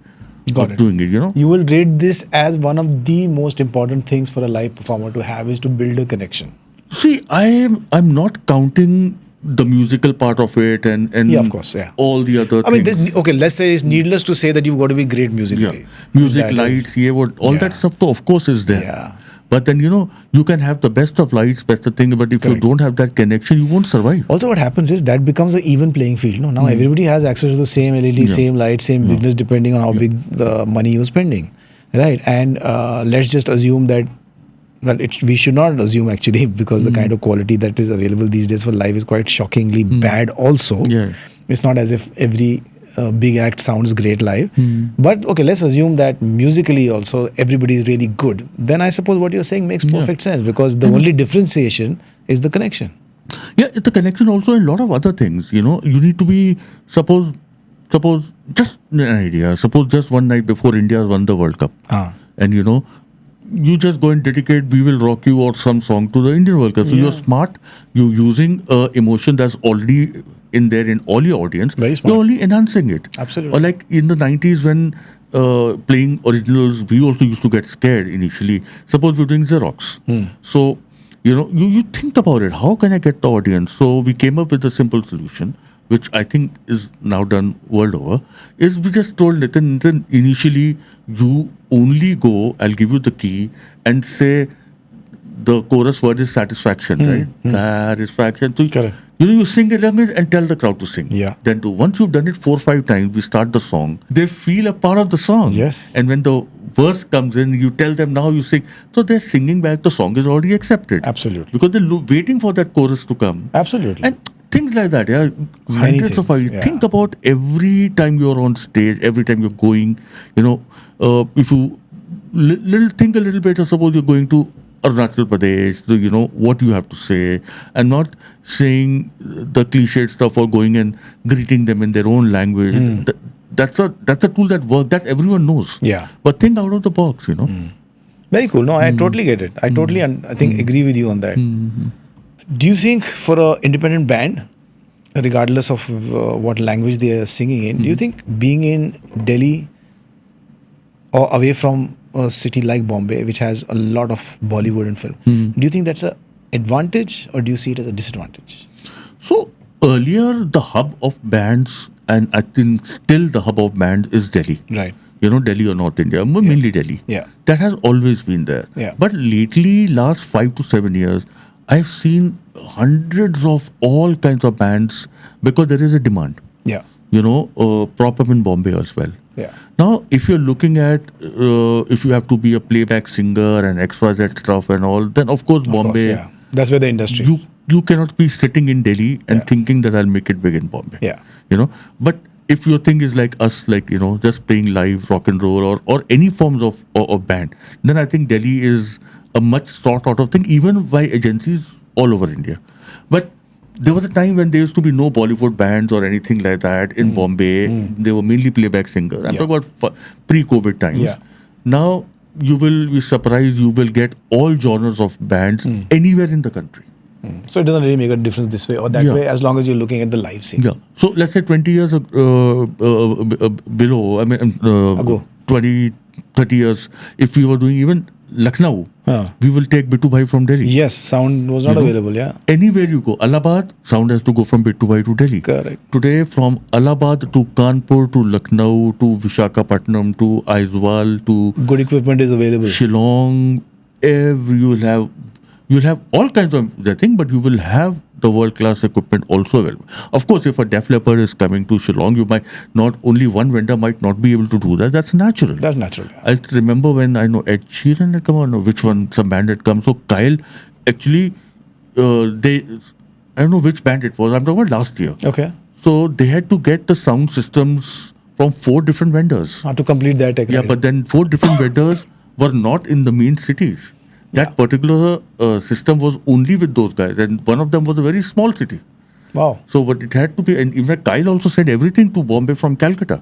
of doing it, You will rate this as one of the most important things for a live performer to have is to build a connection. See, I'm not counting the musical part of it and of course, all the other things. Let's say it's needless to say that you've got to be great musically. Music, lights, all that stuff, of course, is there. Yeah. But then, you can have the best of lights, best of thing, but if you don't have that connection, you won't survive. Also, what happens is that becomes an even playing field. Now everybody has access to the same LED, same light, same business, depending on how big the money you're spending. Right? And let's just assume that, we should not assume actually, because the kind of quality that is available these days for live is quite shockingly bad also. Yeah. It's not as if every big act sounds great live. But okay, let's assume that musically also everybody is really good. Then I suppose what you're saying makes perfect sense, because the only differentiation is the connection. Yeah, it's a connection also in a lot of other things. You know, you need to be, suppose just an idea. Suppose just one night before India has won the World Cup, and you know, you just go and dedicate "We Will Rock You" or some song to the Indian World Cup. So you're smart. You're using emotion that's already in there in all your audience. Very smart. You're only enhancing it. Absolutely. Or like in the 90s when playing originals, we also used to get scared initially. Suppose we're doing Xerox. So, you know, you think about it. How can I get the audience? So we came up with a simple solution, which I think is now done world over, is we just told Nitin, initially you only go, I'll give you the key and say the chorus word is satisfaction, right? Satisfaction. So, Correct. you sing it and tell the crowd to sing. Yeah. Then once you've done it 4 or 5 times, we start the song. They feel a part of the song. Yes. And when the verse comes in, you tell them now you sing. So they're singing back. The song is already accepted. Absolutely. Because they're waiting for that chorus to come. Absolutely. And things like that, yeah. Many Hundreds of things, ideas. yeah. Think about every time you're on stage, every time you're going, you know, if you think a little bit, or suppose you're going to Arunachal Pradesh, so you know what you have to say, and not saying the cliched stuff or going and greeting them in their own language. That's a tool that works, that everyone knows. Yeah. But think out of the box, you know. Very cool. No, I totally get it. I totally, I think, agree with you on that. Do you think for an independent band, regardless of what language they are singing in, do you think being in Delhi or away from a city like Bombay, which has a lot of Bollywood and film, do you think that's an advantage, or do you see it as a disadvantage? So earlier, the hub of bands, and I think still the hub of bands is Delhi. Right. You know, Delhi or North India, mainly Delhi. Yeah. That has always been there. Yeah. But lately, last 5 to 7 years, I've seen hundreds of all kinds of bands because there is a demand. Yeah. You know, prop up in Bombay as well. Yeah. Now, if you're looking at, if you have to be a playback singer and XYZ stuff and all, then of course Bombay, Of course, yeah. That's where the industry is. you cannot be sitting in Delhi and thinking that I'll make it big in Bombay. Yeah. You know, but if your thing is like us, like, you know, just playing live rock and roll or any forms of band, then I think Delhi is a much sought out of thing, even by agencies all over India. But there was a time when there used to be no Bollywood bands or anything like that in Bombay. They were mainly playback singers. I'm talking about pre-COVID times. Yeah. Now, you will be surprised, you will get all genres of bands anywhere in the country. So it doesn't really make a difference this way or that way, as long as you're looking at the live scene. Yeah. So let's say 20 years below, I mean, Ago. 20, 30 years, if we were doing even Lucknow, we will take Bittu Bhai from Delhi. Yes, sound was not available, yeah. Anywhere you go, Allahabad, sound has to go from Bittu Bhai to Delhi. Correct. Today, from Allahabad to Kanpur to Lucknow to Visakhapatnam to Aizawl to Good equipment is available. Shillong, you'll have all kinds of the thing, but you will have the world-class equipment also available. Of course, if a Def Leppard is coming to Shillong, you might not, only one vendor might not be able to do that. That's natural. That's natural. Yeah. I remember when I know Ed Sheeran had come on, or which one, some band had come. So Kyle, actually, I don't know which band it was. I'm talking about last year. Okay. So they had to get the sound systems from 4 different vendors. To complete that tech. Yeah, but then 4 different vendors were not in the main cities. That particular system was only with those guys, and one of them was a very small city. Wow. So, but it had to be, and in fact, Kyle also said everything to Bombay from Calcutta.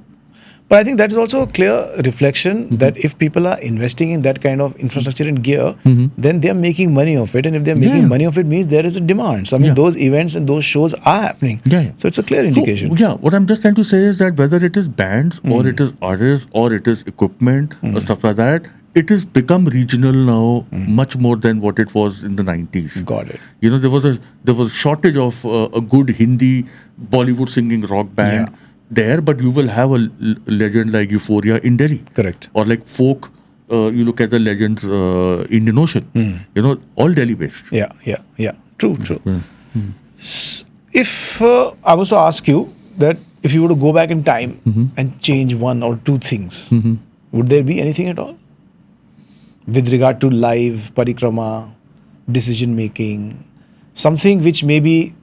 But I think that is also a clear reflection that if people are investing in that kind of infrastructure and gear, then they are making money of it. And if they are making money of it, means there is a demand. So, I mean, those events and those shows are happening. Yeah. So, it's a clear indication. So, what I'm just trying to say is that whether it is bands or it is artists or it is equipment or stuff like that, it has become regional now much more than what it was in the 90s. Got it. You know, there was a shortage of a good Hindi Bollywood singing rock band there, but you will have a legend like Euphoria in Delhi. Correct. Or like folk, you look at the legends Indian Ocean. You know, all Delhi based. Yeah. True. If I was to ask you that if you were to go back in time and change 1 or 2 things, would there be anything at all? With regard to live, Parikrama, decision making, something which maybe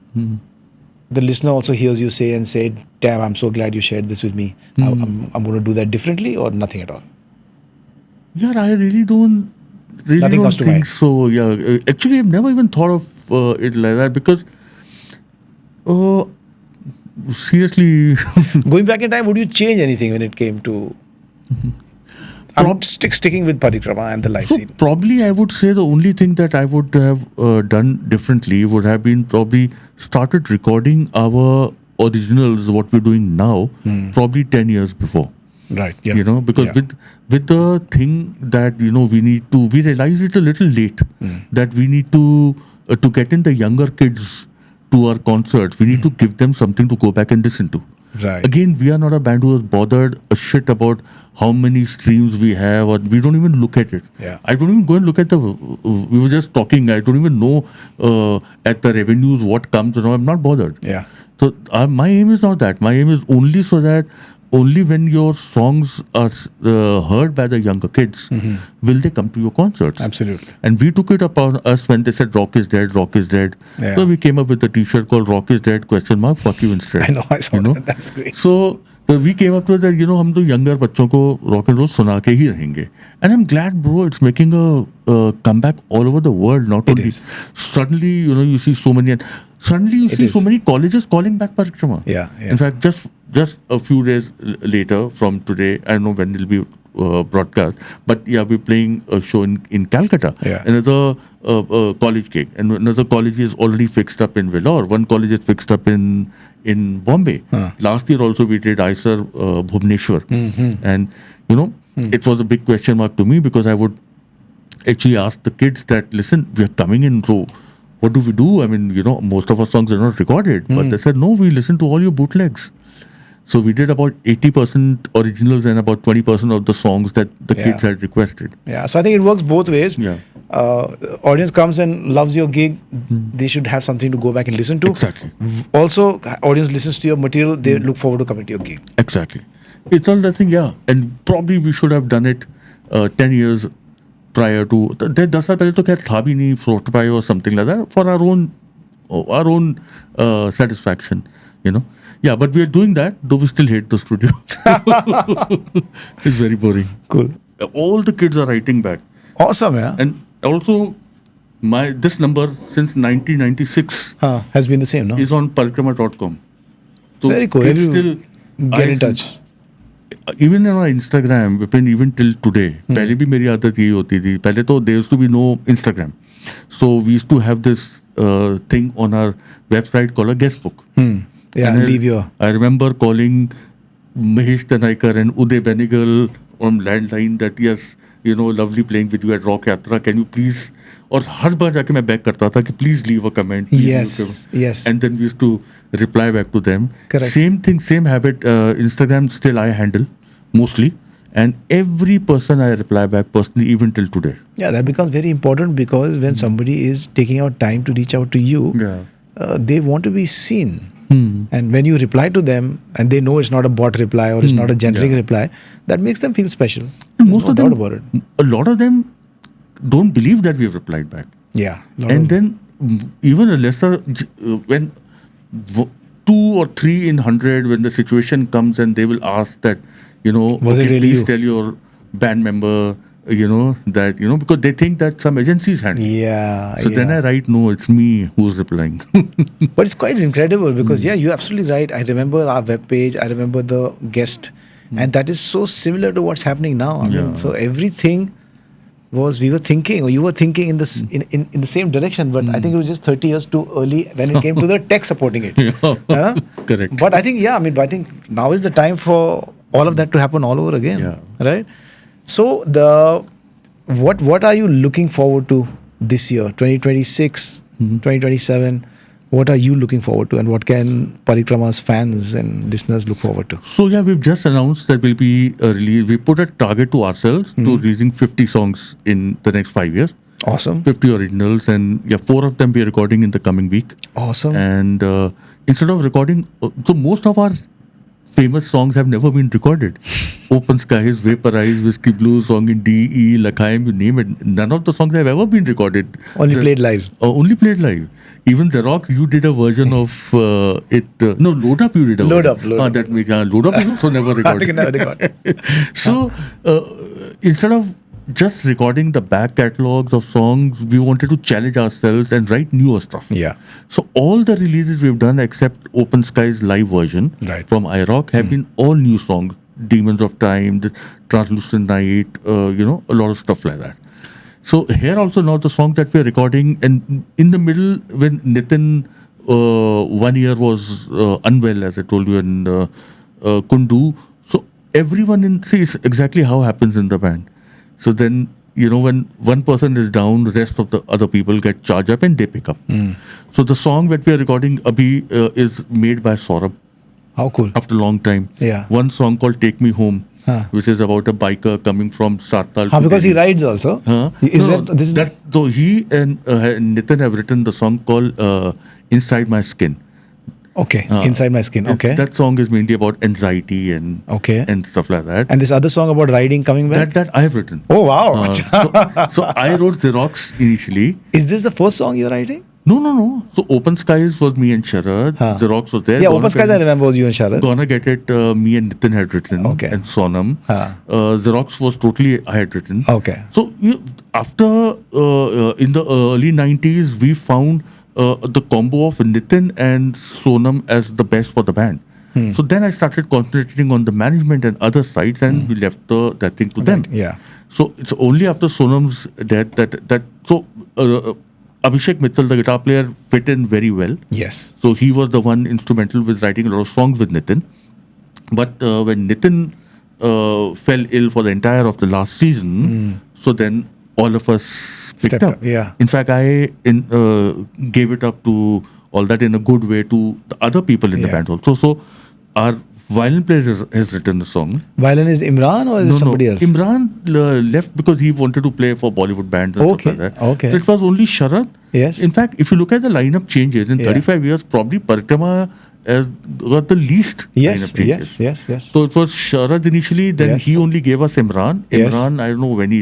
the listener also hears you say and say, damn, I'm so glad you shared this with me. I'm going to do that differently, or nothing at all? Yeah, I really don't Nothing comes to think mind. so. Yeah, actually, I've never even thought of it like that because, uh, seriously, Going back in time, would you change anything when it came to sticking with Parikrama and the life so scene? probably I would say the only thing that I would have done differently would have been probably started recording our originals, what we're doing now, probably 10 years before. Right. Yeah. You know, because Yeah. with the thing that we realize it a little late that we need to get in the younger kids to our concerts. We need to give them something to go back and listen to. Right. Again, we are not a band who is bothered a shit about how many streams we have, or we don't even look at it. Yeah. I don't even go and look at the. We were just talking. I don't even know at the revenues what comes. You know, I'm not bothered. Yeah. So my aim is not that. My aim is only so that only when your songs are heard by the younger kids will they come to your concerts. Absolutely. And we took it upon us when they said rock is dead, rock is dead. Yeah. So we came up with a t-shirt called rock is dead, ? Fuck you instead. I know. I saw You know? that. That's great. So we came up with that, हम तो younger बच्चों को rock and roll सुना के ही रहेंगे. And I'm glad, bro, it's making a comeback all over the world. Not only is. suddenly, you see so many, and suddenly you see so is. many colleges calling back Parikrama. Yeah, yeah. In fact, just a few days later from today, I don't know when it'll be broadcast, but yeah, we're playing a show in Calcutta. Yeah. Another college gig, and another college is already fixed up in Vellore. One college is fixed up in Bombay. Last year also we did ISER Bhubaneswar, and it was a big question mark to me because I would actually ask the kids that, listen, we are coming in, so what do we do? I mean, most of our songs are not recorded, but they said, no, we listen to all your bootlegs. So we did about 80% originals and about 20% of the songs that the kids had requested. Yeah, so I think it works both ways. Yeah. Audience comes and loves your gig, they should have something to go back and listen to. Exactly. Also, audience listens to your material, they look forward to coming to your gig. Exactly. It's all that thing, yeah. And probably we should have done it 10 years prior to. 10 साल पहले तो खैर था भी नहीं float by or something like that, for our own satisfaction, Yeah, but we are doing that, though we still hate the studio. It's very boring. Cool. All the kids are writing back. Awesome, yeah. And also, this number since 1996 has been the same, no? is on parikrama.com. So Very cool. kids Have you still get in touch. Even on our Instagram, Vipin, even till today, पहले भी मेरी आदत यही होती थी. पहले तो there used to be no Instagram. So we used to have this thing on our website called a guest book. Yeah, And leave your... I remember calling Mahesh Tanaikar and Uday Benigal on landline that, yes, lovely playing with you at Rock Yatra. Can you please... और हर बार जाके मैं back करता था कि please leave a comment. Yes. And then we used to reply back to them. Correct. Same thing, same habit. Instagram still I handle mostly. And every person I reply back personally, even till today. Yeah, that becomes very important because when somebody is taking out time to reach out to you, they want to be seen. And when you reply to them and they know it's not a bot reply or it's not a generic reply, that makes them feel special. And most no of doubt them, about it. a lot of them don't believe that we have replied back. Yeah. And then even a lesser, when 2 or 3 in 100, when the situation comes and they will ask that, Was it really please you? tell your band member, that, because they think that some agency is handling. Yeah. So then I write, no, it's me who's replying. But it's quite incredible because, you're absolutely right. I remember our webpage, I remember the guest, and that is so similar to what's happening now. I mean, so everything we were thinking, or you were thinking in the same direction, but I think it was just 30 years too early when it came to the tech supporting it. Correct. But I think, I think now is the time for all of that to happen all over again. Right? So what are you looking forward to this year, 2026, 2027? What are you looking forward to, and what can Parikrama's fans and listeners look forward to? So we've just announced that we'll be we put a target to ourselves to releasing 50 songs in the next 5 years. Awesome. 50 originals, and 4 of them we're recording in the coming week. Awesome. And instead of recording, so most of our famous songs have never been recorded. Open Skies, Vaporize, Whiskey Blues, song in D, E, Lakhaim, you name it. None of the songs have ever been recorded. Only played live. Only played live. Even The Rock, you did a version of it. No, Load Up, you did a Load version. Up, Load Up. That Load Up is also never recorded. Never recorded. So, instead of just recording the back catalogs of songs, we wanted to challenge ourselves and write newer stuff. Yeah. So all the releases we've done except Open Skies live version Right. from iRock have been all new songs. Demons of Time, the Translucent Night, a lot of stuff like that. So here also now the song that we're recording, and in the middle when Nitin 1 year was unwell, as I told you, and couldn't do. So everyone see, it's exactly how happens in the band. So then, when one person is down, the rest of the other people get charged up and they pick up. So the song that we are recording Abhi is made by Saurabh How cool. after a long time. Yeah. One song called Take Me Home, which is about a biker coming from Satal to Because he Delhi. rides also. Huh? Is No, that this is that so he and Nitin have written the song called Inside My Skin. okay? Inside My Skin. Okay. That song is mainly about anxiety and Okay. and stuff like that. And this other song about riding coming back. That I have written. Oh wow! So I wrote Xerox initially. Is this the first song you're writing? No. So Open Skies was me and Sharad. Xerox was there. Yeah, Open Skies I remember was you and Sharad. Gonna Get It, me and Nitin had written. Okay. And Sonam. Xerox was totally I had written. Okay. So after in the early 90s, we found the combo of Nitin and Sonam as the best for the band. So then I started concentrating on the management and other sides, and we left that thing to them. Yeah. So it's only after Sonam's death that Abhishek Mittal, the guitar player, fit in very well. Yes. So he was the one instrumental with writing a lot of songs with Nitin. But when Nitin fell ill for the entire of the last season, so then all of us picked Stepped up. up, yeah. In fact, I gave it up to all that in a good way to the other people in the Yeah. band also. So our violin player has written the song. Violin is Imran or is it somebody else? Imran left because he wanted to play for Bollywood bands and Okay, stuff like that. okay. So it was only Sharad. Yes. In fact, if you look at the lineup changes in Yeah. 35 years, probably Parikrama has got the least Yes. lineup changes. Yes. So it was Sharad initially, then Yes. he only gave us Imran. Yes. Imran, I don't know when he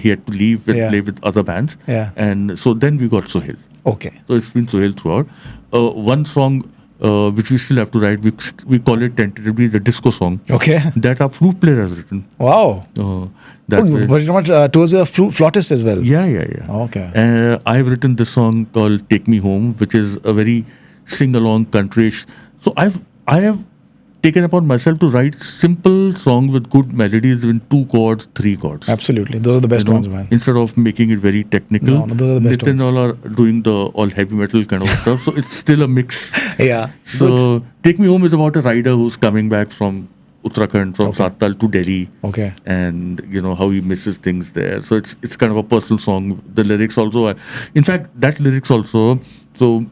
had to leave and Yeah. play with other bands. Yeah. And so then we got Sohail. Okay. So it's been Sohail throughout. One song which we still have to write, we call it tentatively the disco song. Okay. That our flute player has written. Wow. That's But you know what? Towards the flautist as well. Yeah. Okay. I've written this song called "Take Me Home," which is a very sing-along countryish. So I have taken upon myself to write simple songs with good melodies in 2 chords, 3 chords. Absolutely. Those are the best ones, man. Instead of making it very technical. No, those are the best Nitin ones. all are doing the all heavy metal kind of stuff. So it's still a mix. Yeah. So Take Me Home is about a rider who's coming back from Uttarakhand, from Satal to Delhi. Okay. And how he misses things there. So it's kind of a personal song. The lyrics also, in fact, that lyrics also. So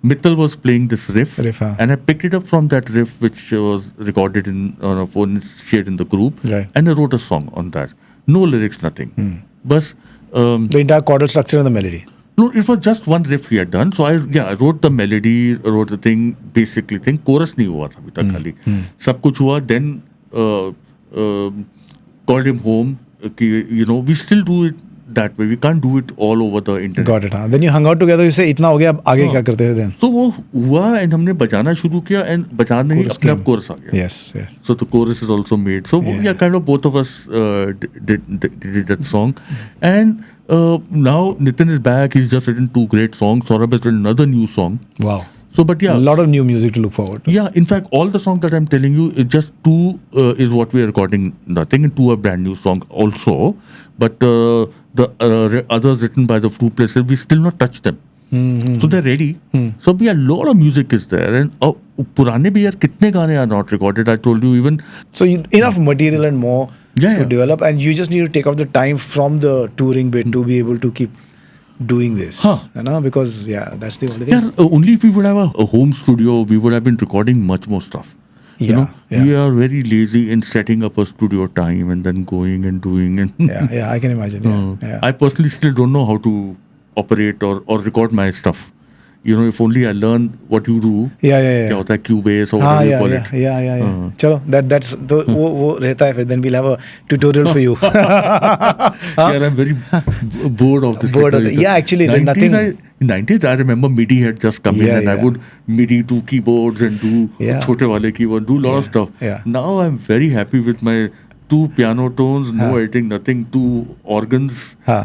Mittal was playing this riff, Huh? and I picked it up from that riff, which was recorded on a phone shared in the group, Right. and I wrote a song on that. No lyrics, nothing. But The entire chordal structure and the melody. no, it was just one riff he had done. So I wrote the melody, wrote the thing, basically thing. Chorus नहीं हुआ था अभी तक खाली. सब कुछ हुआ. Then called him home. We still do it that way. We can't do it all over the internet. Got it. Then you hung out together. You say, इतना हो गया अब आगे क्या करते हैं then? So वो हुआ and हमने बजाना शुरू किया and बजाने ही Chorus अपने आप came. chorus आ गया. Yes. So the chorus is also made. So Yeah. kind of both of us did that song. And now Nitin is back. He's just written 2 great songs. Saurabh has written another new song. Wow. So, but yeah. A lot of new music to look forward to. Yeah, in fact, all the songs that I'm telling you, just 2 is what we are recording. Nothing, and 2 are brand new songs also. But the others written by the flute players, we still not touched them. So they're ready. So a lot of music is there, and पुराने भी यार कितने गाने are not recorded. I told you even. So enough material and more Yeah. to develop, and you just need to take out the time from the touring bit to be able to keep doing this. Because that's the only thing. Yeah, only if we would have a home studio, we would have been recording much more stuff. Yeah. We are very lazy in setting up a studio time and then going and doing. And Yeah, I can imagine. Yeah. I personally still don't know how to operate or record my stuff. if only I learn what you do. Yeah. क्या होता है Cubase or हाँ, whatever you yeah, call yeah, it. yeah. चलो, that's तो वो रहता है फिर. Then we'll have a tutorial for you. Yeah, I'm very bored of this. Bored of technology it. Yeah, stuff. actually, there's 90s, nothing- in 90s, I remember MIDI had just come in, Yeah, and I yeah. would MIDI to keyboards and do Yeah. chote wale keyboard, do a lot of stuff. Yeah. Now I'm very happy with my 2 piano tones, no Huh. editing, nothing, 2 organs, Huh.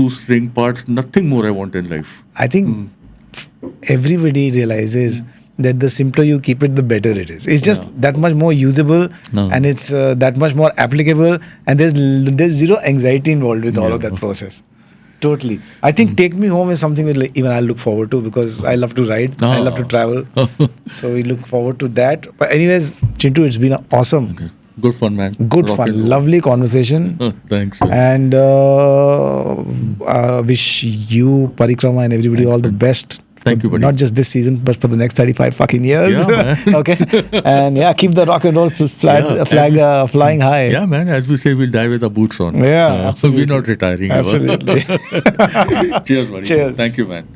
2 string parts, nothing more I want in life. I think everybody realizes that the simpler you keep it, the better it is. It's just that much more usable, and it's that much more applicable, and there's zero anxiety involved with all of that process. Totally. I think Take Me Home is something that even I look forward to, because I love to ride, I love to travel. So we look forward to that. But anyways, Chintu, it's been awesome. Okay. Good fun, man. Good Rock fun. and roll. Lovely conversation. Thanks. And wish you, Parikrama, and everybody all the best. Thank you, buddy. Not just this season, but for the next 35 fucking years. Yeah, man. Okay. And yeah, keep the rock and roll flag flying high. Yeah, man. As we say, we'll die with our boots on. Yeah, So we're not retiring. Absolutely. Cheers, buddy. Cheers. Thank you, man.